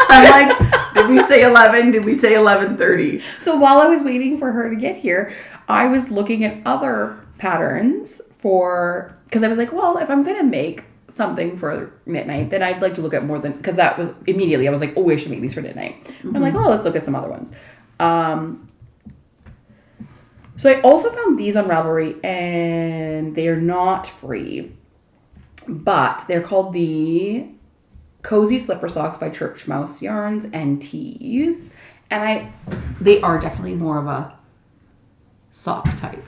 like, did we say 11? Did we say 11:30? So while I was waiting for her to get here, I was looking at other patterns because I was like, well, if I'm going to make something for knit night, then I'd like to look at more than, because that was immediately I was like, oh, I should make these for knit night. I'm like, oh, let's look at some other ones. So I also found these on Ravelry, and they are not free, but they're called the Cozy Slipper Socks by Church Mouse Yarns and Tees, and they are definitely more of a sock type,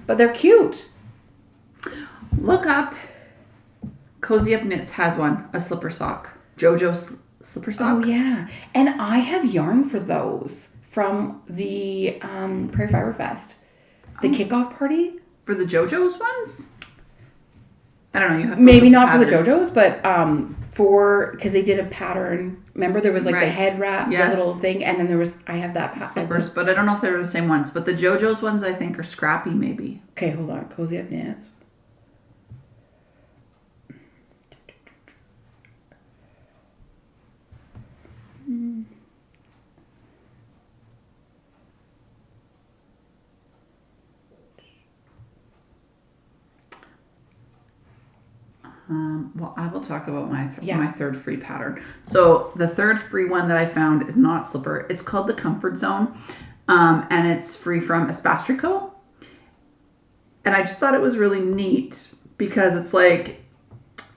but they're cute. Look up. Cozy Up Knits has one, a slipper sock. JoJo's slipper sock. Oh, yeah. And I have yarn for those from the Prairie Fiber Fest. The kickoff party. For the JoJo's ones? I don't know. You have maybe not for the JoJo's, but because they did a pattern. Remember there was like the head wrap, the little thing, and then I have that slippers, but I don't know if they were the same ones. But the JoJo's ones I think are scrappy maybe. Okay, hold on. Cozy Up Knits. Well, I will talk about my third free pattern. So the third free one that I found is not slipper. It's called the Comfort Zone, and it's free from Spincycle. And I just thought it was really neat because it's like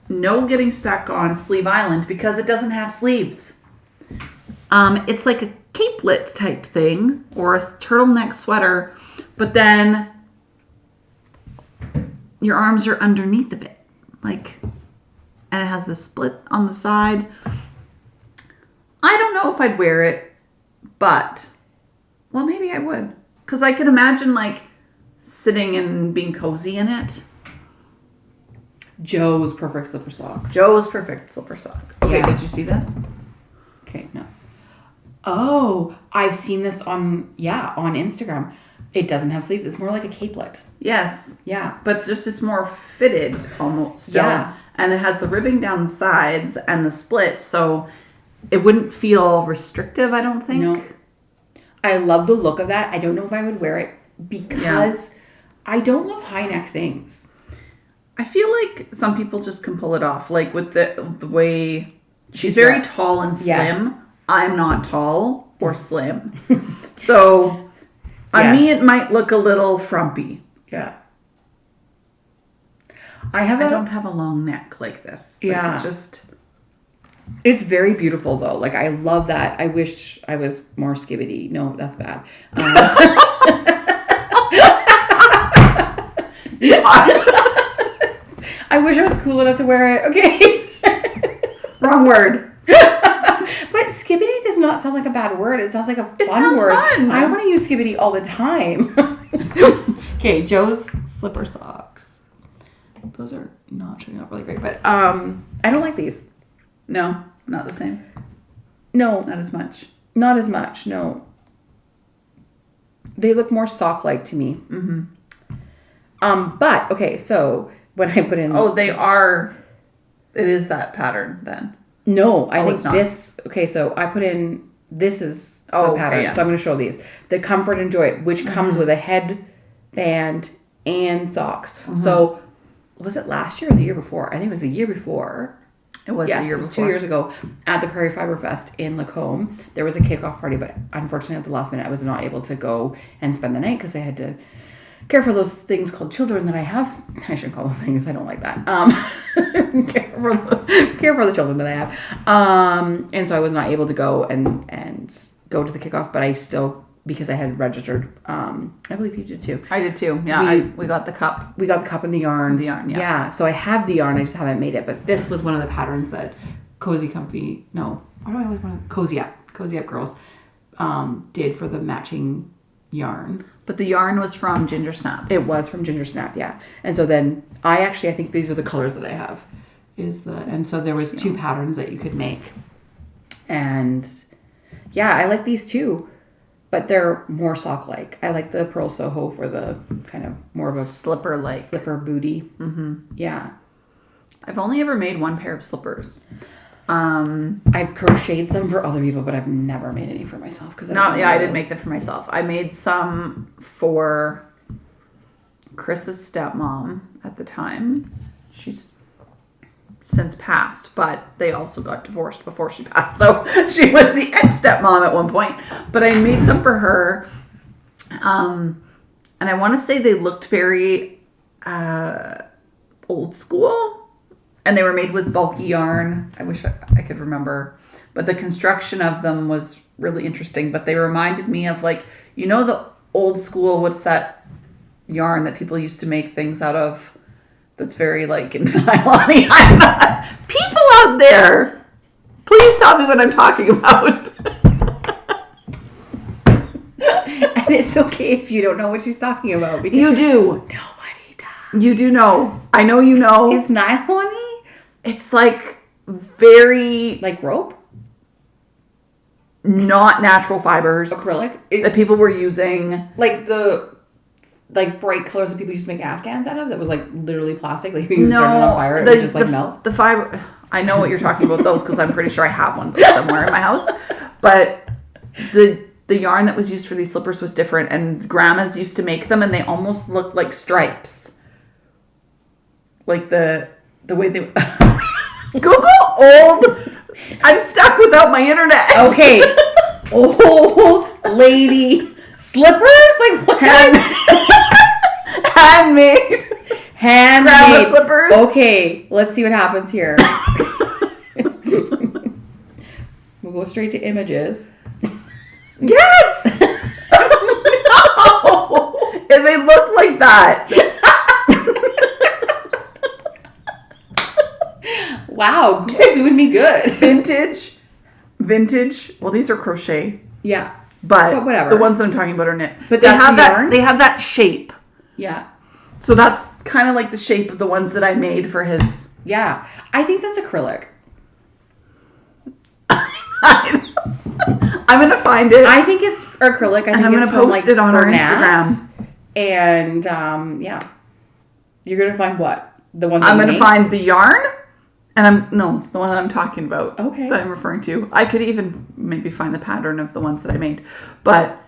no getting stuck on Sleeve Island because it doesn't have sleeves. It's like a capelet type thing or a turtleneck sweater, but then your arms are underneath of it. And it has the split on the side. I don't know if I'd wear it, but, well, maybe I would. Because I could imagine, sitting and being cozy in it. Joe's perfect slipper socks. Okay, did you see this? Okay, no. Oh, I've seen this on Instagram. It doesn't have sleeves. It's more like a capelet. Yes. Yeah. But just it's more fitted almost. Yeah. And it has the ribbing down the sides and the split, so it wouldn't feel restrictive, I don't think. No. I love the look of that. I don't know if I would wear it because I don't love high neck things. I feel like some people just can pull it off. Like with the way she's very tall and slim. Yes. I'm not tall or slim. So on me, it might look a little frumpy. Yeah. I don't have a long neck like this. Like, Yeah. it's just... It's very beautiful though. Like I love that. I wish I was more skibbity. No, that's bad. I wish I was cool enough to wear it. Okay. Wrong word. But skibbity does not sound like a bad word. It sounds like a fun word. Fun. I want to use skibbity all the time. Okay, Joe's slipper socks. Those are not showing up really great, but I don't like these. No, not the same. No. Not as much. Not as much, no. They look more sock-like to me. Mm-hmm. But, okay, so when I put in... Oh, they are... It is that pattern, then. No, I think it's not. this... Okay, so I put in... This is the okay, pattern, yes. so I'm going to show these. The Comfort and Joy, which comes with a headband and socks. So, was it last year or the year before? I think it was the year before. It was yes, the year it was before. 2 years ago at the Prairie Fiber Fest in Lacombe. There was a kickoff party, but unfortunately at the last minute I was not able to go and spend the night because I had to care for those things called children that I have. I shouldn't call them things. I don't like that. Care for the children that I have. And so I was not able to go and go to the kickoff, but I still, because I had registered, I believe you did too. I did too. Yeah, we got the cup. We got the cup and the yarn. The yarn, yeah. Yeah, so I have the yarn. I just haven't made it. But this was one of the patterns that Cozy Up Girls did for the matching yarn. But the yarn was from Ginger Snap. It was from Ginger Snap, yeah. And so then I think these are the colors that I have. And so there was 2 patterns that you could make. And yeah, I like these too. But they're more sock-like. I like the Pearl Soho for the kind of more of a slipper-like. Slipper booty. Mm-hmm. Yeah. I've only ever made one pair of slippers. I've crocheted some for other people, but I've never made any for myself. I did make them for myself. I made some for Chris's stepmom at the time. She's since passed, but they also got divorced before she passed, so she was the ex-stepmom at one point. But I made some for her, and I want to say they looked very old school, and they were made with bulky yarn. I wish I could remember, but the construction of them was really interesting. But they reminded me of, like, you know, the old school, what's that yarn that people used to make things out of? That's very, like, nylon-y. I'm not. People out there, please tell me what I'm talking about. And it's okay if you don't know what she's talking about. Because you do. Nobody does. You do know. I know you know. It's nylon-y? It's, like, very... Like rope? Not natural fibers. Acrylic? That people were using. Like the... Like bright colors that people used to make Afghans out of, that was like literally plastic. Like if you started it on fire, it would just like melt. The fiber, I know what you're talking about those because I'm pretty sure I have one of those somewhere in my house. But the yarn that was used for these slippers was different, and grandmas used to make them, and they almost looked like stripes. Like the way they Google old. I'm stuck without my internet. Okay, old lady slippers, like what? Handmade grandma slippers. Okay, let's see what happens here. We'll go straight to images. Yes. No. And they look like that. Wow, Google doing me good. Vintage. Well, these are crochet. Yeah. But whatever. The ones that I'm talking about are knit. But they have that yarn? they have that shape. Yeah. So that's kind of like the shape of the ones that I made for his. Yeah. I think that's acrylic. I'm going to find it. I think it's acrylic. I think I'm going to post it on our Instagram. And yeah. You're going to find what? The one that I'm going to find the yarn. And the one that I'm talking about. Okay. That I'm referring to. I could even maybe find the pattern of the ones that I made. But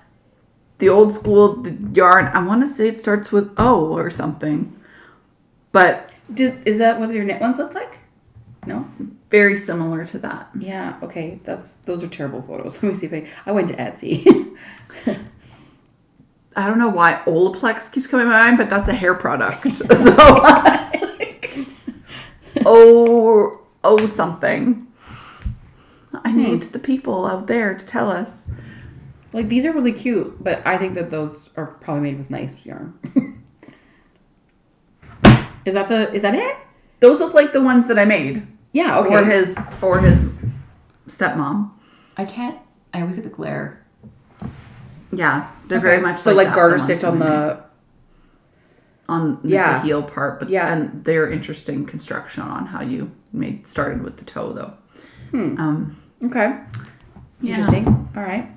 the old school, the yarn, I want to say it starts with O or something. But is that what your knit ones look like? No? Very similar to that. Yeah, okay. Those are terrible photos. Let me see if I went to Etsy. I don't know why Olaplex keeps coming to my mind, but that's a hair product. So owe something. I need the people out there to tell us. Like, these are really cute, but I think that those are probably made with nice yarn. Is that it? Those look like the ones that I made. Yeah, okay. For his stepmom. I always get the glare. Yeah, they're very much so like garter stitch on the the heel part, but and they're interesting construction on how you started with the toe though. Okay. Interesting. All right.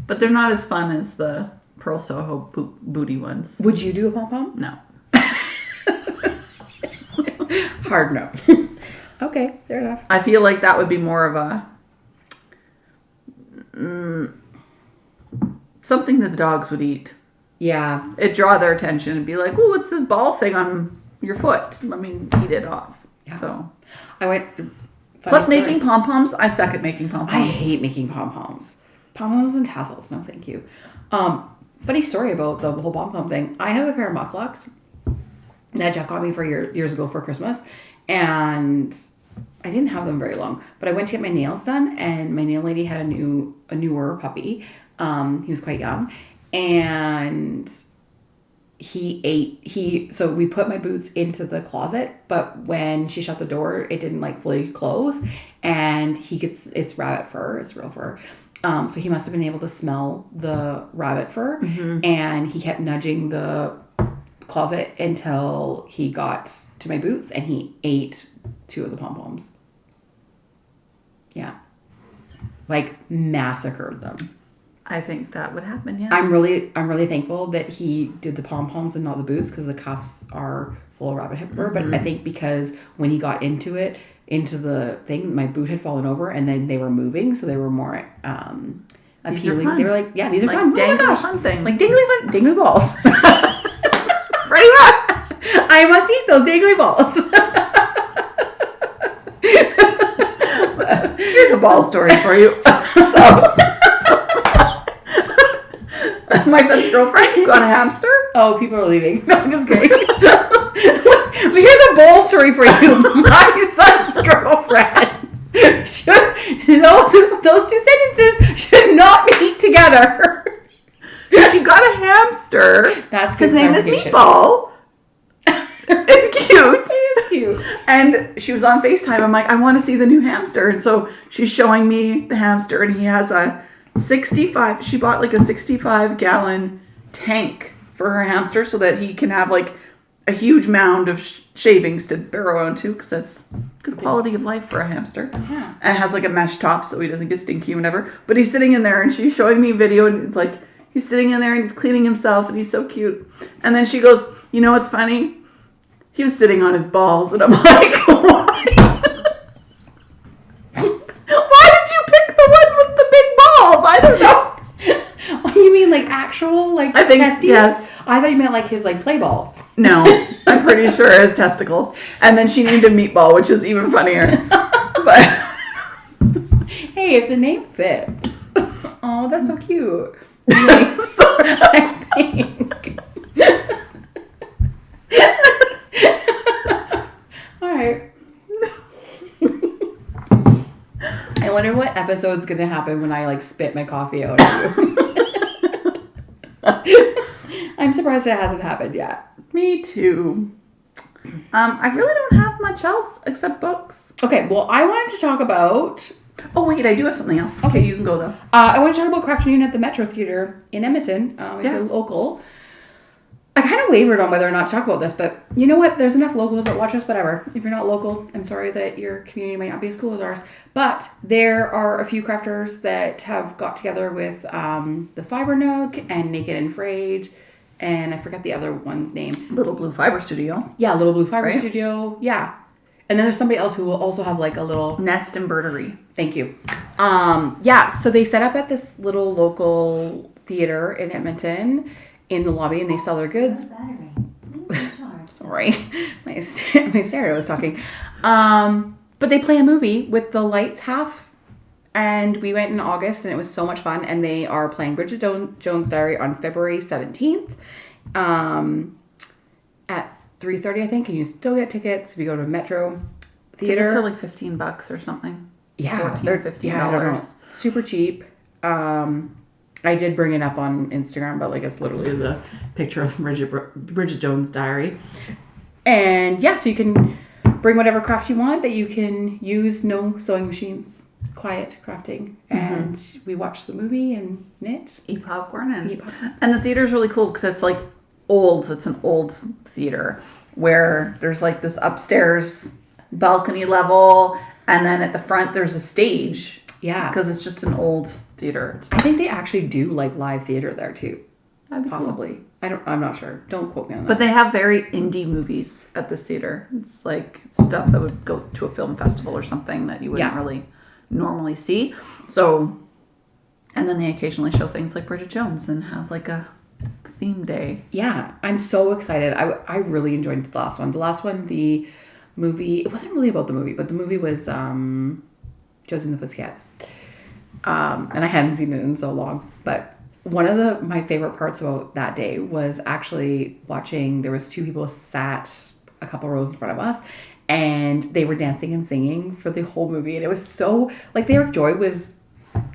But they're not as fun as the Pearl Soho booty ones. Would you do a pom-pom? No. Hard no. Okay, fair enough. I feel like that would be more of a something that the dogs would eat. Yeah. It'd draw their attention and be like, "Oh, what's this ball thing on your foot? Let me eat it off." Yeah. So I went. Plus, making pom-poms, I suck at making pom-poms. I hate making pom-poms. Pom-poms and tassels, no thank you. Funny story about the whole pom-pom thing. I have a pair of mucklucks that Jeff got me for years ago for Christmas, and I didn't have them very long. But I went to get my nails done, and my nail lady had a newer puppy. He was quite young, and so we put my boots into the closet, but when she shut the door, it didn't like fully close, and it's rabbit fur, it's real fur. So he must have been able to smell the rabbit fur, and he kept nudging the closet until he got to my boots, and he ate 2 of the pom-poms. Yeah. Like massacred them. I think that would happen, yes. I'm really thankful that he did the pom-poms and not the boots, because the cuffs are full of rabbit hip fur. But I think because when he got into the thing, my boot had fallen over, and then they were moving, so they were more appealing. These are fun. They were like, yeah, these are like fun. Dangly Oh my gosh. fun things. Like dangly balls. Pretty much. I must eat those dangly balls. Here's a ball story for you. So, my son's girlfriend got a hamster. Oh, people are leaving. No, I'm just kidding. Here's a bowl story for you. My son's girlfriend. Those 2 sentences should not meet together. She got a hamster. That's his name is Meatball. It's cute. It is cute. And she was on FaceTime. I'm like, I want to see the new hamster. And so she's showing me the hamster, and he has a 65. She bought like a 65-gallon tank for her hamster so that he can have like a huge mound of shavings to burrow into, because that's good quality of life for a hamster. Yeah. And it has like a mesh top so he doesn't get stinky or whatever. But he's sitting in there, and she's showing me a video, and it's like he's sitting in there and he's cleaning himself, and he's so cute. And then she goes, "You know what's funny? He was sitting on his balls." And I'm like, why? Why did you pick the one with the big balls? I don't know. What, you mean like actual like I think testes? yes. I thought you meant like his like play balls. No, I'm pretty sure his testicles. And then she named him Meatball, which is even funnier. But hey, if the name fits. Oh, that's so cute. Sorry. I think. All right. I wonder what episode's gonna happen when I like spit my coffee out at you. I'm surprised it hasn't happened yet. Me too. I really don't have much else except books. Okay, well, I wanted to talk about... Oh, wait, I do have something else. Okay, you can go, though. I want to talk about Craft Afternoon at the Metro Theatre in Edmonton. If you're local. I kind of wavered on whether or not to talk about this, but you know what? There's enough locals that watch us, whatever. If you're not local, I'm sorry that your community might not be as cool as ours. But there are a few crafters that have got together with the Fiber Nook and Naked and Frayed, and I forget the other one's name. Little Blue Fiber Studio. Yeah, Little Blue Fiber Studio. Yeah. And then there's somebody else who will also have like a little... Nest Embroidery. Thank you. Yeah, so they set up at this little local theater in Edmonton in the lobby, and they sell their goods. Sorry, my stereo was talking. But they play a movie with the lights half, and we went in August, and it was so much fun. And they are playing Bridget Jones' Diary on February 17th at 3:30, I think, and you still get tickets if you go to Metro Theater. Tickets are like $15 or something. Yeah, $14, they're $15. Yeah, I don't know. Super cheap. I did bring it up on Instagram, but like it's literally the picture of Bridget Jones' diary. And yeah, so you can bring whatever craft you want that you can use. No sewing machines. Quiet crafting. And we watch the movie and knit. Eat popcorn. And the theater is really cool because it's like old. It's an old theater where there's like this upstairs balcony level. And then at the front, there's a stage. Yeah. Because it's just an old theater. I think they actually do like live theater there too. That'd be possibly. Cool. I'm not sure. Don't quote me on that. But they have very indie movies at this theater. It's like stuff that would go to a film festival or something that you wouldn't really normally see. So, and then they occasionally show things like Bridget Jones and have like a theme day. Yeah, I'm so excited. I really enjoyed the last one. The last one, the movie, it wasn't really about the movie, but the movie was Josie and the Pussycats. And I hadn't seen it in so long. But one of my favorite parts about that day was actually watching, there was two people sat a couple rows in front of us, and they were dancing and singing for the whole movie. And it was so, like, their joy was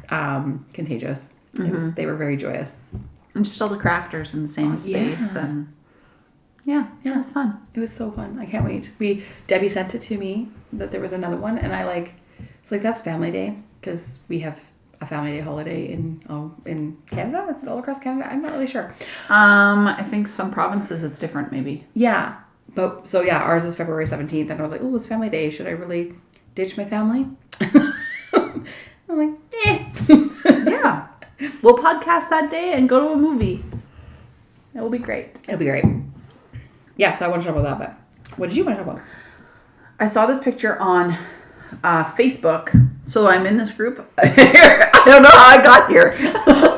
contagious. They were very joyous. And just all the crafters in the same space. Yeah. And yeah, it was fun. It was so fun. I can't wait. Debbie sent it to me that there was another one, and I it's like, that's Family Day, because we have a Family Day holiday in Canada. Is it all across Canada? I'm not really sure. I think some provinces it's different, maybe. Yeah. But so yeah, ours is February 17th, and I was like, oh, it's Family Day. Should I really ditch my family? I'm like, Yeah. We'll podcast that day and go to a movie. It will be great. It'll be great. Yeah, so I want to talk about that, but what did you want to talk about? I saw this picture on Facebook. So I'm in this group. I don't know how I got here.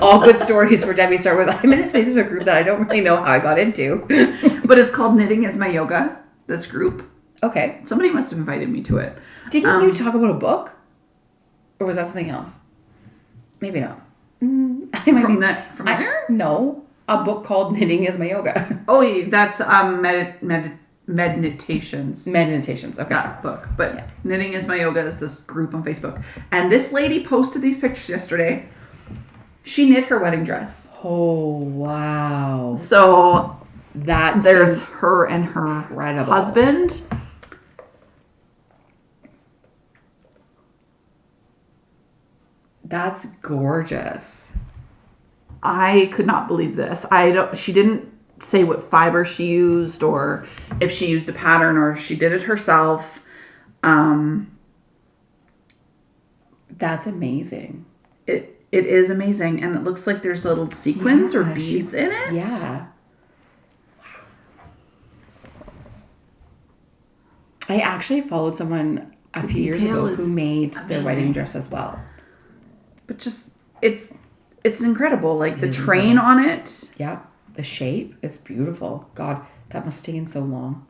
All good stories for Debbie start with. I'm in this Facebook group that I don't really know how I got into. But it's called Knitting is My Yoga, this group. Okay. Somebody must have invited me to it. Didn't you talk about a book? Or was that something else? Maybe not. From where? No. A book called Knitting is My Yoga. Oh, that's Meditations. Meditations, okay. That book. But yes. Knitting is My Yoga is this group on Facebook. And this lady posted these pictures yesterday. She knit her wedding dress. Oh, wow. So there's her and her incredible husband. That's gorgeous. I could not believe this. She didn't say what fiber she used or if she used a pattern or if she did it herself. That's amazing. It is amazing, and it looks like there's little sequins or beads in it. Yeah. I actually followed someone a few years ago who made their wedding dress as well. But just it's incredible. Like the train on it. Yeah. The shape, it's beautiful. God, that must have taken so long.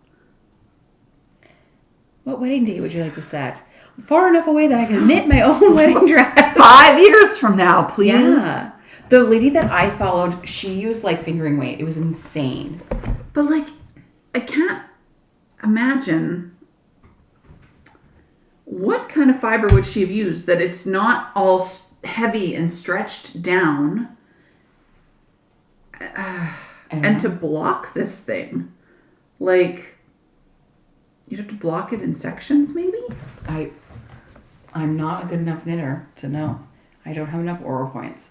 What wedding date would you like to set? Far enough away that I can knit my own wedding dress. 5 years from now, please. Yeah. The lady that I followed, she used like fingering weight. It was insane. But like, I can't imagine what kind of fiber would she have used that it's not all heavy and stretched down. And to block this thing, like, you'd have to block it in sections, maybe? I'm not a good enough knitter to know. I don't have enough aura points.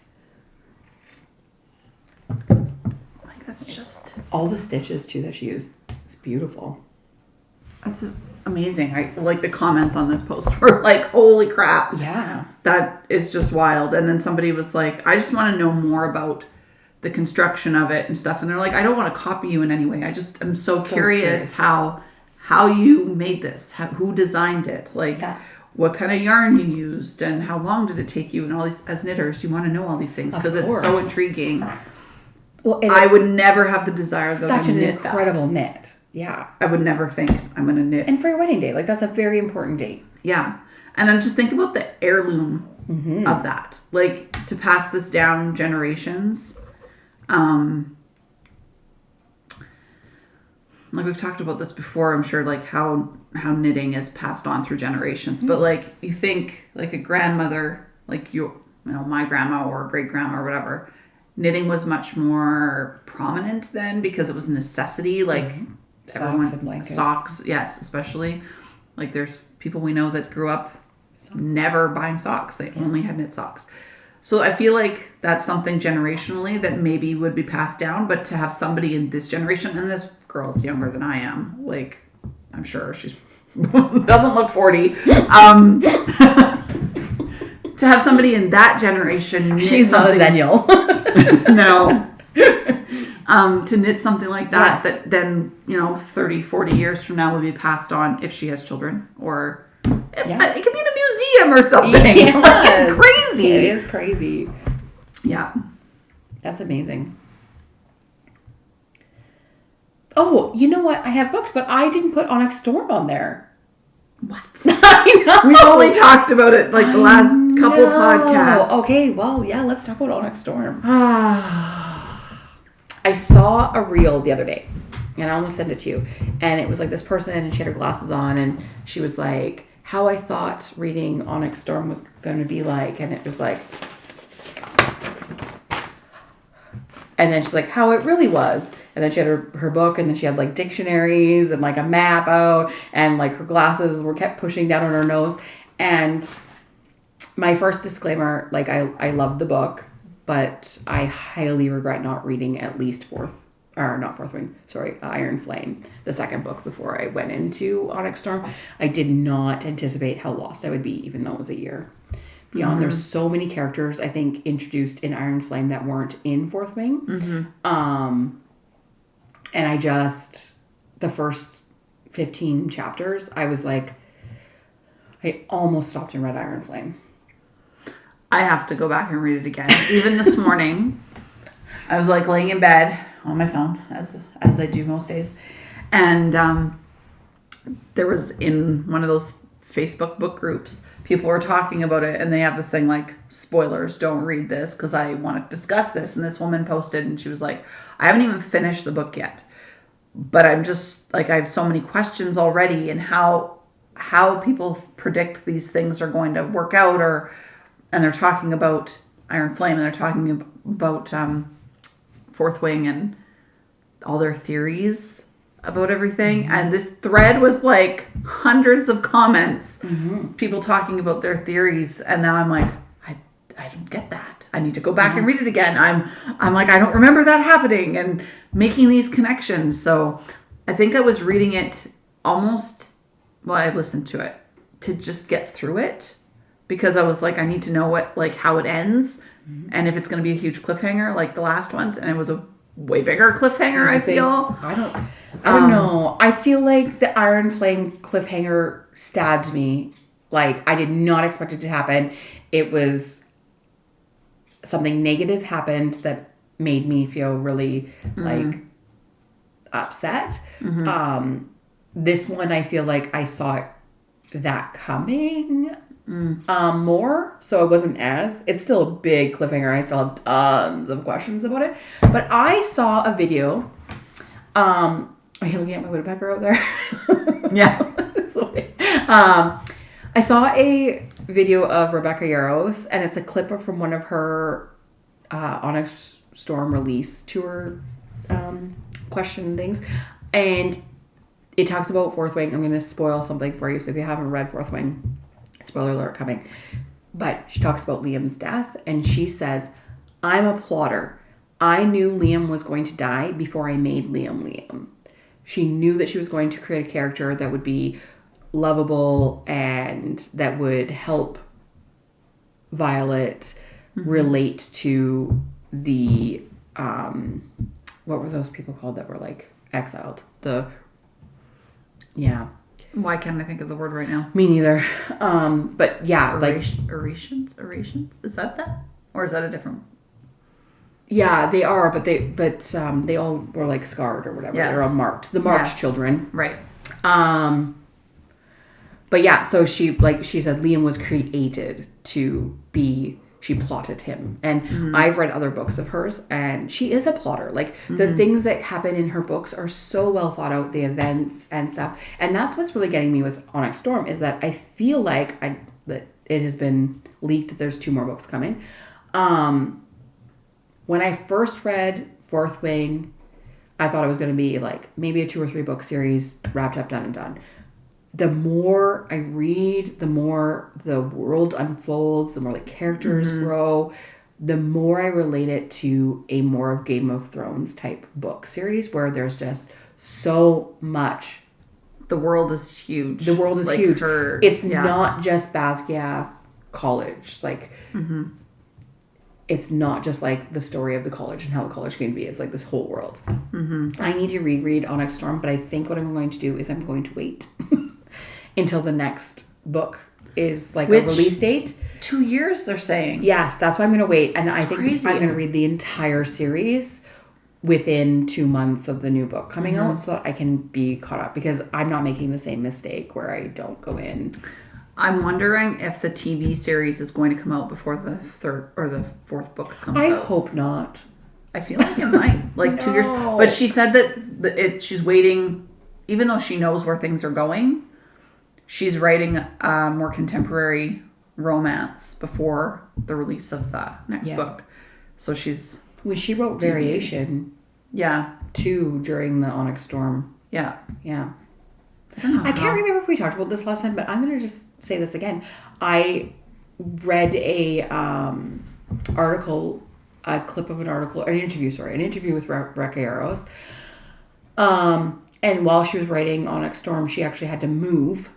Like, that's just... All the stitches, too, that she used. It's beautiful. That's amazing. I like the comments on this post were like, holy crap. Yeah. That is just wild. And then somebody was like, I just want to know more about the construction of it and stuff. And they're like, I don't want to copy you in any way. I'm so curious how you made this, who designed it, like what kind of yarn you used and how long did it take you, and all these, as knitters, you want to know all these things because it's so intriguing. Well, I would never have the desire though such to an knit incredible knit. Yeah. I would never think I'm going to knit. And for your wedding day, like that's a very important date. Yeah. And I'm just thinking about the heirloom of that, like to pass this down generations. like we've talked about this before, I'm sure, like how knitting is passed on through generations. But like you think like a grandmother, like my grandma or great grandma or whatever, knitting was much more prominent then because it was a necessity. Like Socks and blankets. Socks, yes, especially. Like there's people we know that grew up never buying socks. They only had knit socks. So I feel like that's something generationally that maybe would be passed down, but to have somebody in this generation, and this girl's younger than I am, like I'm sure she's doesn't look 40. To have somebody in that generation, she's not a Zennial. No. To knit something like that, that then 30, 40 years from now will be passed on if she has children, or if, it could be in a museum or something. Yes. Like it's crazy. It is crazy. Yeah, that's amazing. Oh, you know what? I have books, but I didn't put Onyx Storm on there. What? I know. We've only talked about it like the last couple podcasts. Okay, well, yeah, let's talk about Onyx Storm. I saw a reel the other day, and I almost sent it to you. And it was like this person, and she had her glasses on, and she was like, how I thought reading Onyx Storm was going to be like. And it was like, and then she's like, how it really was. And then she had her book, and then she had like dictionaries and like a map out, and like her glasses were kept pushing down on her nose. And my first disclaimer, like I loved the book, but I highly regret not reading at least Iron Flame, the second book, before I went into Onyx Storm. I did not anticipate how lost I would be, even though it was a year. Beyond, there's so many characters, I think, introduced in Iron Flame that weren't in Fourth Wing. And I just, the first 15 chapters, I was like, I almost stopped and read Iron Flame. I have to go back and read it again. Even this morning, I was like laying in bed on my phone, as I do most days. And there was, in one of those Facebook book groups, people were talking about it, and they have this thing like, spoilers, don't read this because I want to discuss this. And this woman posted, and she was like, I haven't even finished the book yet, but I'm just like, I have so many questions already, and how people predict these things are going to work out, and they're talking about Iron Flame, and they're talking about Fourth Wing and all their theories about everything. And this thread was like hundreds of comments, people talking about their theories. And now I'm like, I don't get that. I need to go back and read it again. I'm like, I don't remember that happening, and making these connections. So I think I was reading it I listened to it to just get through it, because I was like, I need to know how it ends, and if it's going to be a huge cliffhanger like the last ones. And it was a way bigger cliffhanger, I feel. I don't know. I feel like the Iron Flame cliffhanger stabbed me. Like, I did not expect it to happen. It was something negative happened that made me feel really like upset. This one, I feel like I saw that coming more, so it wasn't it's still a big cliffhanger. I still have tons of questions about it, but I saw a video. Are you looking at my woodpecker out there? Yeah. I saw a video of Rebecca Yarros, and it's a clip from one of her Onyx Storm release tour question things, and it talks about Fourth Wing. I'm going to spoil something for you, so if you haven't read Fourth Wing, spoiler alert coming. But she talks about Liam's death, and she says, I'm a plotter. I knew Liam was going to die before I made Liam. She knew that she was going to create a character that would be lovable and that would help Violet relate to the what were those people called that were like exiled? Why can't I think of the word right now? Me neither. But yeah, Orations? Is that? Or is that a different? Yeah, they are, but they all were like scarred or whatever. Yes. They're all marked. The marked children. Right. But yeah, so she said Liam was created to be. she plotted him. And I've read other books of hers, and she is a plotter. Like, the things that happen in her books are so well thought out, the events and stuff. And that's what's really getting me with Onyx Storm, is that I feel like that it has been leaked that there's 2 more books coming. When I first read Fourth Wing, I thought it was going to be like maybe a 2 or 3 book series, wrapped up, done and done. The more I read, the more the world unfolds, the more the characters grow, the more I relate it to a more of Game of Thrones type book series where there's just so much. The world is huge. The world is huge. It's not just Basquiat College. Like, it's not just like the story of the college and how the college came to be. It's like this whole world. I need to reread Onyx Storm, but I think what I'm going to do is I'm going to wait until the next book is like a release date. 2 years, they're saying. Yes, that's why I'm going to wait. And I think crazy. I'm going to read the entire series within 2 months of the new book coming out so that I can be caught up, because I'm not making the same mistake where I don't go in. I'm wondering if the TV series is going to come out before the 3rd or the 4th book comes out. I hope not. I feel like it might. Like 2 years. But she said that she's waiting, even though she knows where things are going, she's writing a more contemporary romance before the release of the next book. So she's... When she wrote Variation, too, during the Onyx Storm. Yeah. I can't remember if we talked about this last time, but I'm going to just say this again. I read an interview with Rebecca Yarros. And while she was writing Onyx Storm, she actually had to move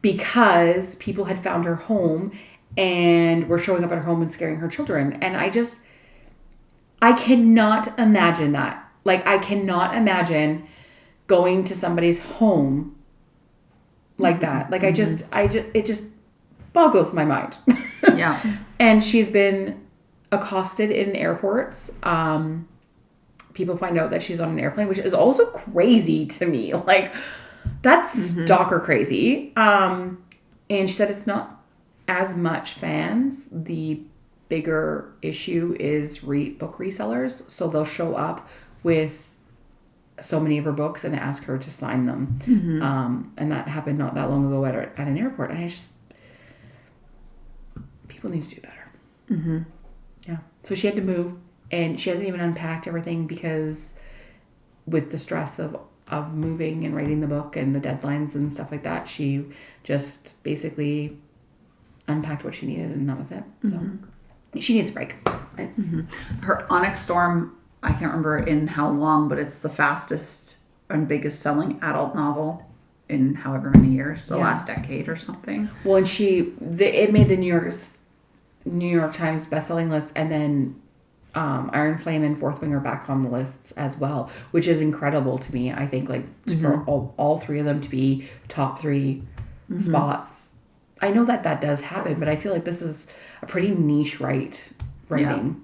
because people had found her home and were showing up at her home and scaring her children. And I cannot imagine that. Like, I cannot imagine going to somebody's home like that. Like, it just boggles my mind. Yeah. And she's been accosted in airports. People find out that she's on an airplane, which is also crazy to me. Like, that's stalker crazy. And she said it's not as much fans. The bigger issue is book resellers. So they'll show up with so many of her books and ask her to sign them. And that happened not that long ago at an airport. And people need to do better. Yeah. So she had to move, and she hasn't even unpacked everything because with the stress of moving and writing the book and the deadlines and stuff like that, she just basically unpacked what she needed, and that was it. So she needs a break. Right? Her Onyx Storm, I can't remember in how long, but it's the fastest and biggest selling adult novel in however many years, the last decade or something. Well, and it made the New York Times bestselling list, and then Iron Flame and Fourth Wing are back on the lists as well, which is incredible to me. I think, like, for all 3 of them to be top 3 spots. I know that does happen, but I feel like this is a pretty niche writing.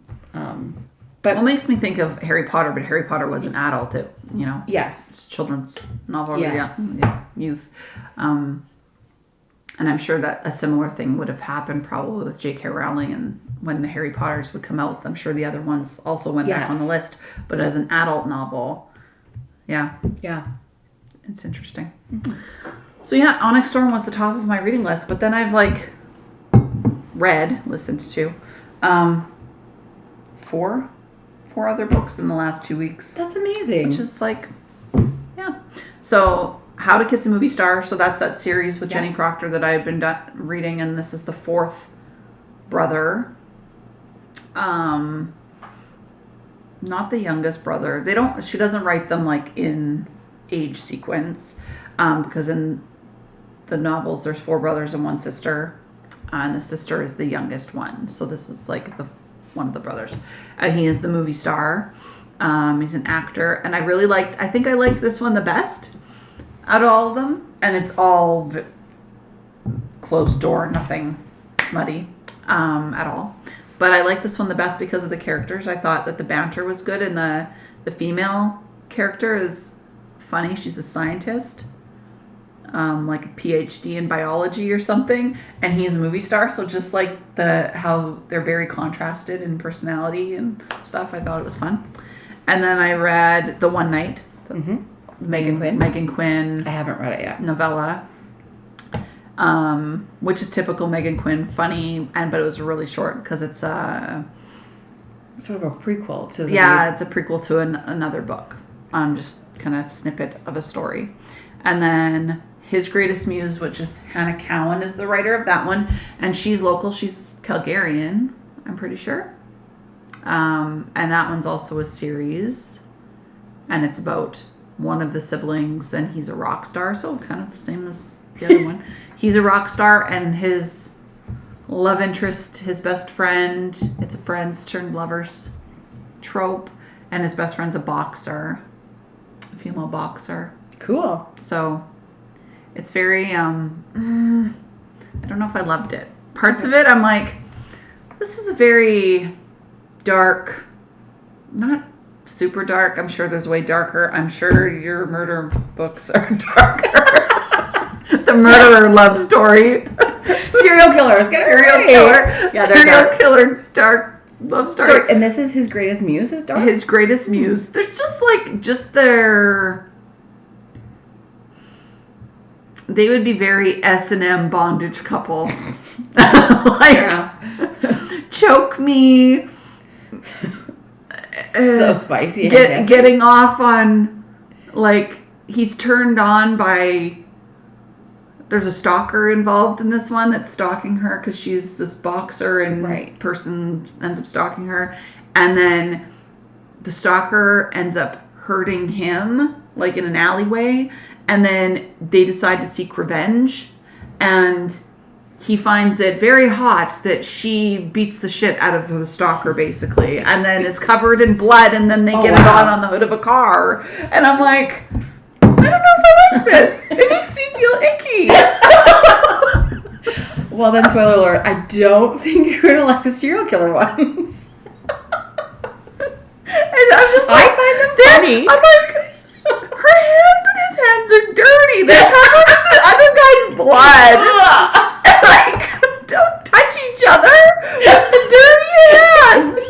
But what makes me think of Harry Potter, but Harry Potter was an adult, yes, it's children's novel, yes. Youth. And I'm sure that a similar thing would have happened probably with J.K. Rowling, and when the Harry Potters would come out, I'm sure the other ones also went back on the list. But as an adult novel, it's interesting. So Onyx Storm was the top of my reading list, but then I've listened to 4 other books in the last 2 weeks. That's amazing. Which is So How to Kiss a Movie Star. So that's that series with Jenny Proctor that I've been reading, and this is the 4th brother. Not the youngest brother. She doesn't write them like in age sequence, because in the novels there's 4 brothers and 1 sister, and the sister is the youngest one. So this is like one of the brothers, and he is the movie star. He's an actor, and I think I liked this one the best out of all of them, and it's all closed door, nothing smutty at all. But I like this one the best because of the characters. I thought that the banter was good, and the female character is funny. She's a scientist. like a PhD in biology or something, and he's a movie star. So just like how they're very contrasted in personality and stuff, I thought it was fun. And then I read The One Night, Megan Quinn. I haven't read it yet. Novella, which is typical Megan Quinn, funny, but it was really short because it's sort of a prequel to the it's a prequel to another book. Just kind of snippet of a story. And then His Greatest Muse, which is Hannah Cowan, is the writer of that one, and she's local. She's Calgarian, I'm pretty sure. And that one's also a series, and it's about one of the siblings, and he's a rock star, so kind of the same as the other one. He's a rock star, and his love interest, his best friend, it's a friends turned lovers trope, and his best friend's a boxer, a female boxer. Cool. So it's very, I don't know if I loved it. Parts of it, I'm like, this is a very dark, not super dark. I'm sure there's way darker. I'm sure your murder books are darker. The murderer love story. Serial killers. Serial killer. Yeah, serial killer dark love story. Sorry, and this is His Greatest Muse is dark? His Greatest Muse. There's just their... They would be very S&M bondage couple. Choke me. So spicy. Getting off on, like, he's turned on by... There's a stalker involved in this one that's stalking her because she's this boxer and person ends up stalking her. And then the stalker ends up hurting him, like, in an alleyway. And then they decide to seek revenge. And he finds it very hot that she beats the shit out of the stalker, basically. And then it's covered in blood, and then they get it on the hood of a car. And I'm like, I don't know if I like this. It makes me feel icky. Well, then, spoiler alert, I don't think you're going to like the serial killer ones. And I'm just like, I find them funny. I'm like, her hands and his hands are dirty. They're covered in the other guy's blood. And like, don't touch each other with the dirty hands.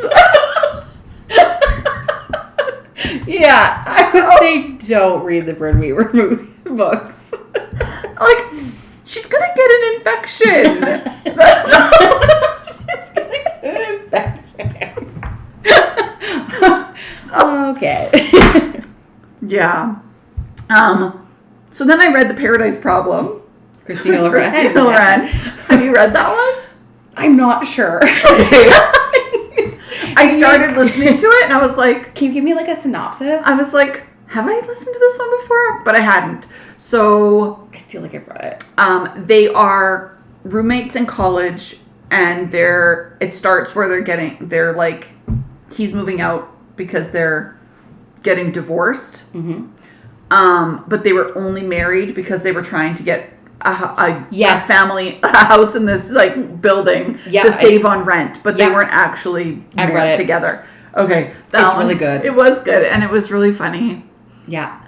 Yeah, I would say don't read the Brine Weaver movie books. Like, she's gonna get an infection. She's gonna get an infection. Okay. Yeah. So then I read The Paradise Problem. Christina Loren. Have you read that one? I'm not sure. I started listening to it and I was like... Can you give me like a synopsis? I was like, have I listened to this one before? But I hadn't. So... I feel like I've read it. They are roommates in college, and it starts where they're like, he's moving out because they're getting divorced. Mm-hmm. But they were only married because they were trying to get a house in this like building to save on rent, but they weren't actually married together. Okay, it's really good. It was good, and it was really funny. Yeah.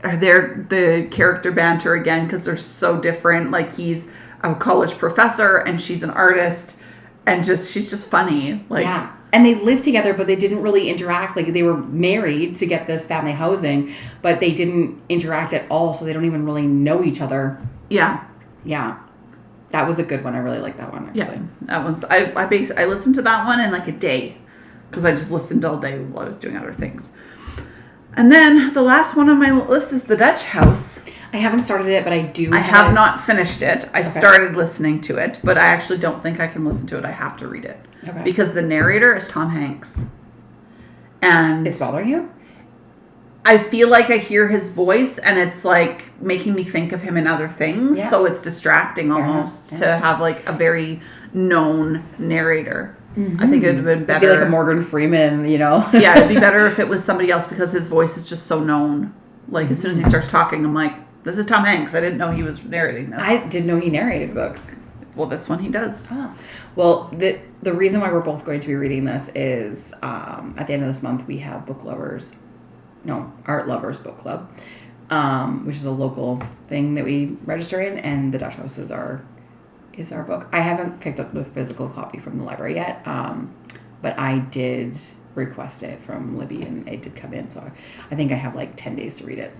They're the character banter again because they're so different. Like, he's a college professor and she's an artist, and she's just funny. Like, yeah. And they lived together, but they didn't really interact. Like, they were married to get this family housing, but they didn't interact at all, so they don't even really know each other. Yeah. Yeah. That was a good one. I really like that one, actually. Yeah. That was... I listened to that one in like a day because I just listened all day while I was doing other things. And then the last one on my list is The Dutch House. I haven't started it, but I do. I have not finished it. I started listening to it, but I actually don't think I can listen to it. I have to read it. Okay. Because the narrator is Tom Hanks. And it's bothering you? I feel like I hear his voice and it's like making me think of him in other things. Yeah. So it's distracting almost to have like a very known narrator. Mm-hmm. I think it would have been better. It'd be like a Morgan Freeman, you know? Yeah, it'd be better if it was somebody else because his voice is just so known. Like, as soon as he starts talking, I'm like, this is Tom Hanks. I didn't know he was narrating this. I didn't know he narrated books. Well, this one he does. Oh. Well, the reason why we're both going to be reading this is at the end of this month we have Art Lovers Book Club. which is a local thing that we register in, and The Dutch House is our book. I haven't picked up the physical copy from the library yet, but I did request it from Libby, and it did come in, so I think I have like 10 days to read it.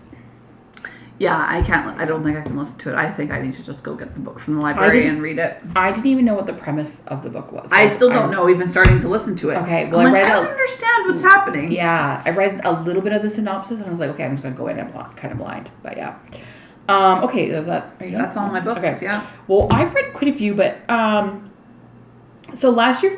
Yeah, I don't think I can listen to it. I think I need to just go get the book from the library and read it. I didn't even know what the premise of the book was. I still don't know, even starting to listen to it. Okay, well, I don't understand what's happening. Yeah, I read a little bit of the synopsis, and I was like, okay, I'm just going to go in and kind of blind, but yeah. Okay, are you done? That's all my books, okay. Yeah. Well, I've read quite a few, but, so last year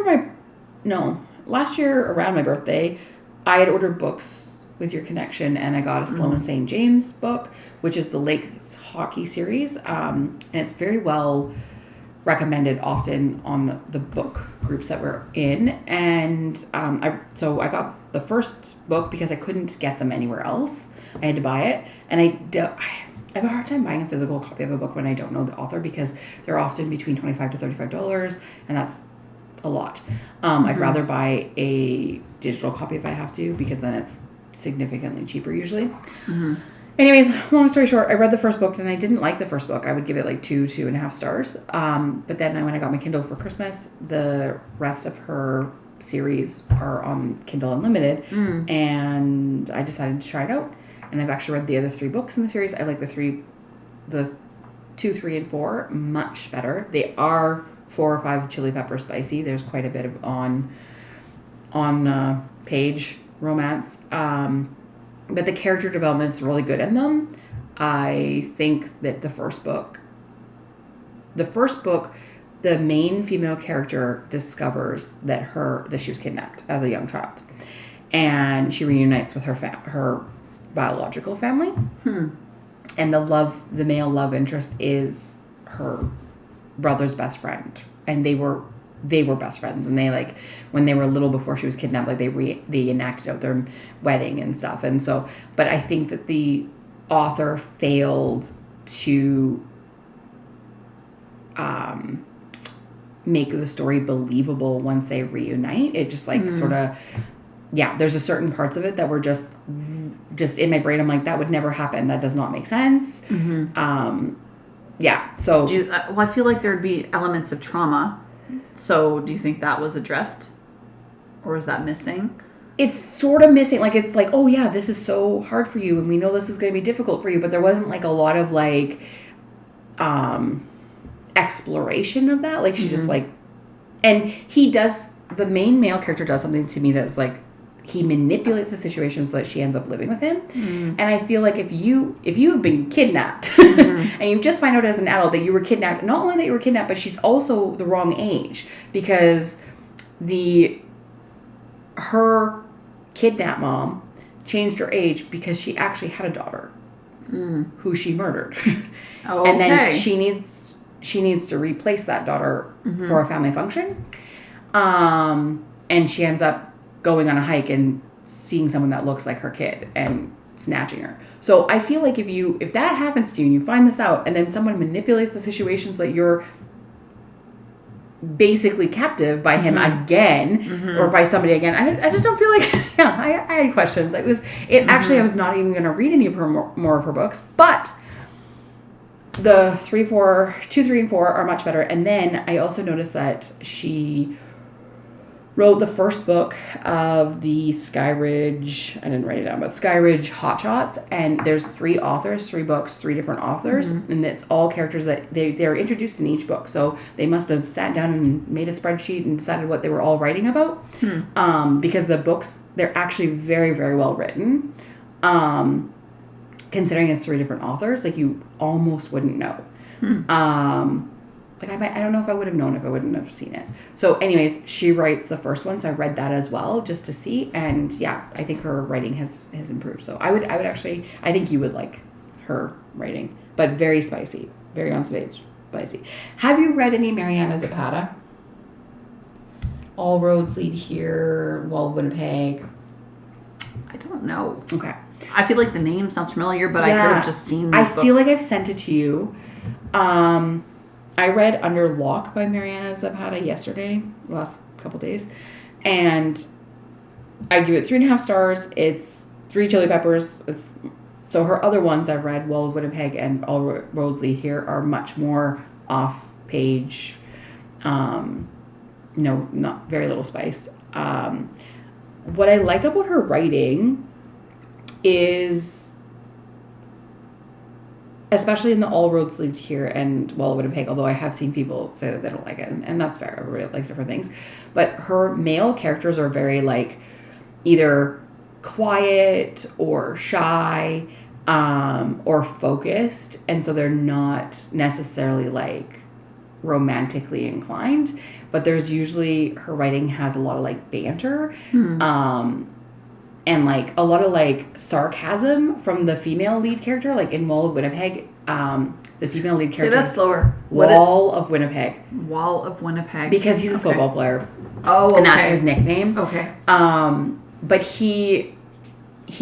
around my birthday, I had ordered books with your connection, and I got a Sloan St. James book, which is the Lakes Hockey series, and it's very well recommended often on the book groups that we're in, and I got the first book because I couldn't get them anywhere else. I had to buy it, and I have a hard time buying a physical copy of a book when I don't know the author, because they're often between $25 to $35, and that's a lot. I'd rather buy a digital copy if I have to, because then it's significantly cheaper usually. Anyways, long story short, I read the first book and I didn't like the first book. I would give it like 2.5 stars. But then when I got my Kindle for Christmas, the rest of her series are on Kindle Unlimited, and I decided to try it out. And I've actually read the other 3 books in the series. I like the 2, 3, and 4 much better. They are 4 or 5 chili pepper spicy. There's quite a bit of on page romance. But the character development is really good in them. I think that the first book, the main female character discovers that she was kidnapped as a young child, and she reunites with her biological family. And the male love interest is her brother's best friend, and they were best friends, and they, like, when they were little before she was kidnapped, like they enacted out their wedding and stuff. And so, but I think that the author failed to make the story believable once they reunite. It just sort of, there's a certain parts of it that were just in my brain. I'm like, that would never happen. That does not make sense. So I feel like there'd be elements of trauma. So do you think that was addressed, or is that missing? It's sort of missing. Like, it's like, oh yeah, this is so hard for you, and we know this is going to be difficult for you, but there wasn't like a lot of like exploration of that. Like, she just like, and the main male character does something to me that's like, he manipulates the situation so that she ends up living with him. And I feel like if you have been kidnapped and you just find out as an adult that you were kidnapped, not only that you were kidnapped, but she's also the wrong age, because her kidnapped mom changed her age because she actually had a daughter who she murdered. And then she needs to replace that daughter for a family function. And she ends up going on a hike and seeing someone that looks like her kid and snatching her. So I feel like if that happens to you and you find this out, and then someone manipulates the situation so that you're basically captive by him again, or by somebody again, I just don't feel like, I had questions. Actually, I was not even going to read any of her more of her books, but the 2, 3, and 4 are much better. And then I also noticed that she wrote the first book of the Skyridge, I didn't write it down, but Skyridge Hotshots, and there's 3 authors, 3 books, 3 different authors, and it's all characters that they're introduced in each book, so they must have sat down and made a spreadsheet and decided what they were all writing about, because the books, they're actually very, very well written, considering it's 3 different authors, like, you almost wouldn't know. I don't know if I would have known if I wouldn't have seen it. So anyways, she writes the first one, so I read that as well just to see, and I think her writing has improved. So I would actually, I think you would like her writing, but very spicy, very on stage spicy. Have you read any Mariana Zapata? All Roads Lead Here, Winnipeg. I don't know. Okay. I feel like the name sounds familiar, but I could have just seen these books. I feel like I've sent it to you. I read Under Lock by Mariana Zapata yesterday, last couple days, and I give it 3.5 stars. It's 3 chili peppers. It's So her other ones I've read, Wall of Winnipeg and All Roads Lead Here, are much more off-page. No, not very little spice. What I like about her writing is, especially in the All Roads Lead Here and Wall of Winnipeg, although I have seen people say that they don't like it, and that's fair. Everybody likes different things. But her male characters are very, like, either quiet or shy or focused, and so they're not necessarily, like, romantically inclined. But there's usually, her writing has a lot of, like, banter, and, like, a lot of, like, sarcasm from the female lead character. Like, in Wall of Winnipeg, the female lead character... Say that slower. Wall of Winnipeg. Wall of Winnipeg. Because he's a football player. Oh, okay. And that's his nickname. Okay. But he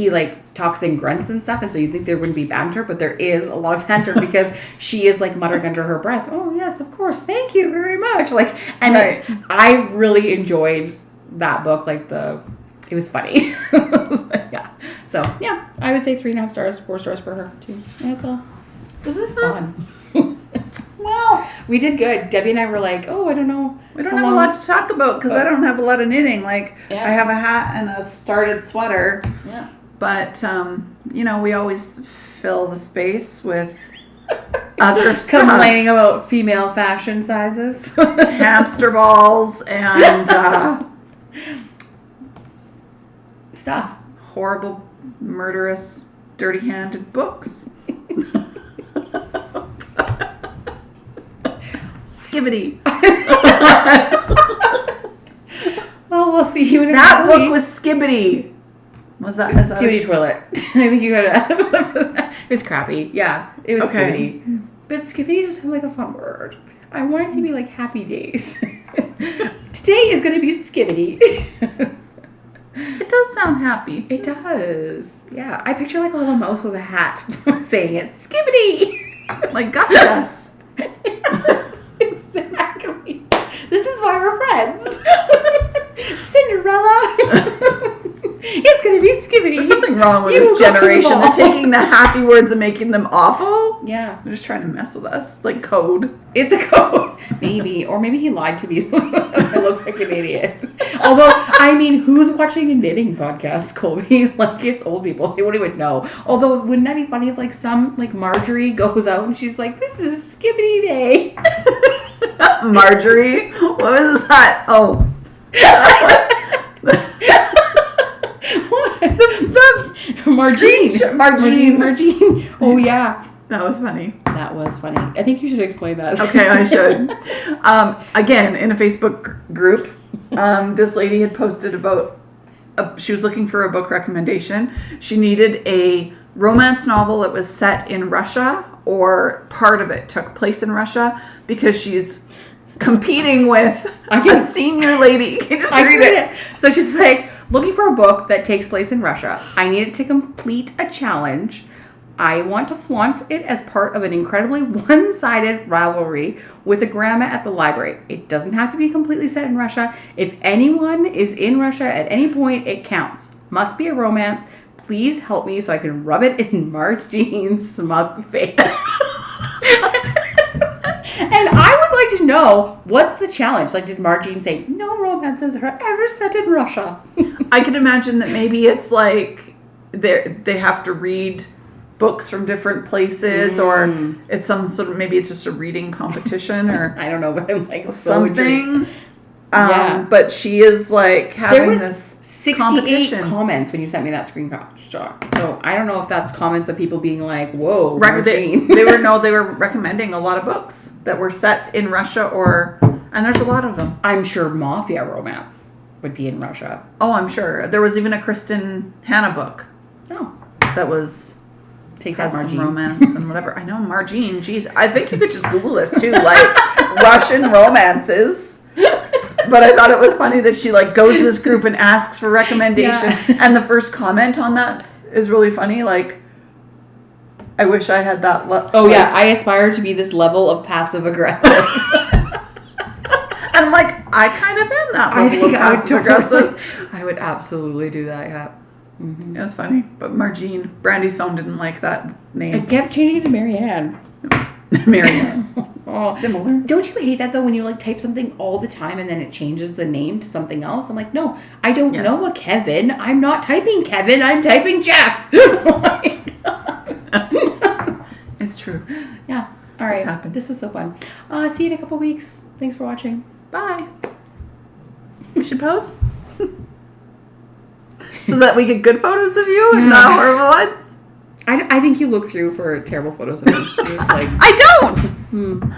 like, talks in grunts and stuff, and so you'd think there wouldn't be banter, but there is a lot of banter because she is, like, muttering under her breath, "Oh, yes, of course, thank you very much." Like, and right. I really enjoyed that book. Like, it was funny. Yeah. So, yeah, I would say 3.5 stars, 4 stars for her, too. That's all. This was fun. Well, we did good. Debbie and I were like, oh, I don't know. We don't have a lot to talk about because I don't have a lot of knitting. Like, yeah. I have a hat and a started sweater. Yeah. But, we always fill the space with other stuff. Complaining about female fashion sizes. Hamster balls and stuff. Horrible, murderous, dirty-handed books. Skibbity. Well, we'll see you in a That couple book weeks. was Skibbity. Was that Skibbity Toilet? I think you got it. It was crappy. Yeah, it was okay. Skibbity. But Skibbity just sounded like a fun word. I want it to be like Happy Days. Today is going to be Skibbity. It does sound happy. It does. Yeah, I picture like a little mouse with a hat saying it. Skibbity. Like Gus Gus. Yes, exactly. This is why we're friends. Cinderella. It's going to be Skibbity. There's something wrong with this generation. They're taking the happy words and making them awful. Yeah. They're just trying to mess with us. Like code. It's a code. Maybe. Or maybe he lied to me. I look like an idiot. Although, I mean, who's watching a knitting podcast, Colby? Like, it's old people. They won't even know. Although, wouldn't that be funny if, like, like, Marjorie goes out and she's like, this is Skibbity Day. Marjorie? What was that? Oh. Margine. Oh, yeah. That was funny. That was funny. I think you should explain that. Okay, I should. Again, in a Facebook group, this lady had posted about, she was looking for a book recommendation. She needed a romance novel that was set in Russia, or part of it took place in Russia, because she's competing with a senior lady. Can you just read it? So she's like, looking for a book that takes place in Russia. I needed to complete a challenge. I want to flaunt it as part of an incredibly one-sided rivalry with a grandma at the library. It doesn't have to be completely set in Russia. If anyone is in Russia at any point, it counts. Must be a romance. Please help me so I can rub it in Margine's smug face. And I would like to know, what's the challenge? Like, did Margine say, no romances are ever set in Russia? I can imagine that maybe it's like they have to read books from different places, or it's some sort of, maybe it's just a reading competition, or I don't know, but I'm like something. Yeah. But she is like having this 68 comments when you sent me that screenshot. So I don't know if that's comments of people being like, whoa, Margine. They were recommending a lot of books that were set in Russia, and there's a lot of them. I'm sure mafia romance would be in Russia. Oh, I'm sure. There was even a Kristen Hanna book. Oh. That was... Take that, has Margine. some romance and whatever. I know, Margine. Jeez, I think you could just Google this too, like Russian romances. But I thought it was funny that she like goes to this group and asks for recommendation, and the first comment on that is really funny. Like, I wish I had that. Yeah, I aspire to be this level of passive aggressive. And like, I kind of am that level of passive aggressive. I would absolutely do that. Yeah. Mm-hmm. It was funny. But Margine, Brandy's phone didn't like that I name. kept changing it to Marianne. Marianne. Oh, similar. Don't you hate that though when you like type something all the time and then it changes the name to something else? I'm like, no, I don't know a Kevin. I'm not typing Kevin. I'm typing Jeff. Oh my God. It's true. Yeah. All right. This was so fun. See you in a couple weeks. Thanks for watching. Bye. We should pose so that we get good photos of you and not horrible ones. I think you look through for terrible photos of me. You're just like, I don't.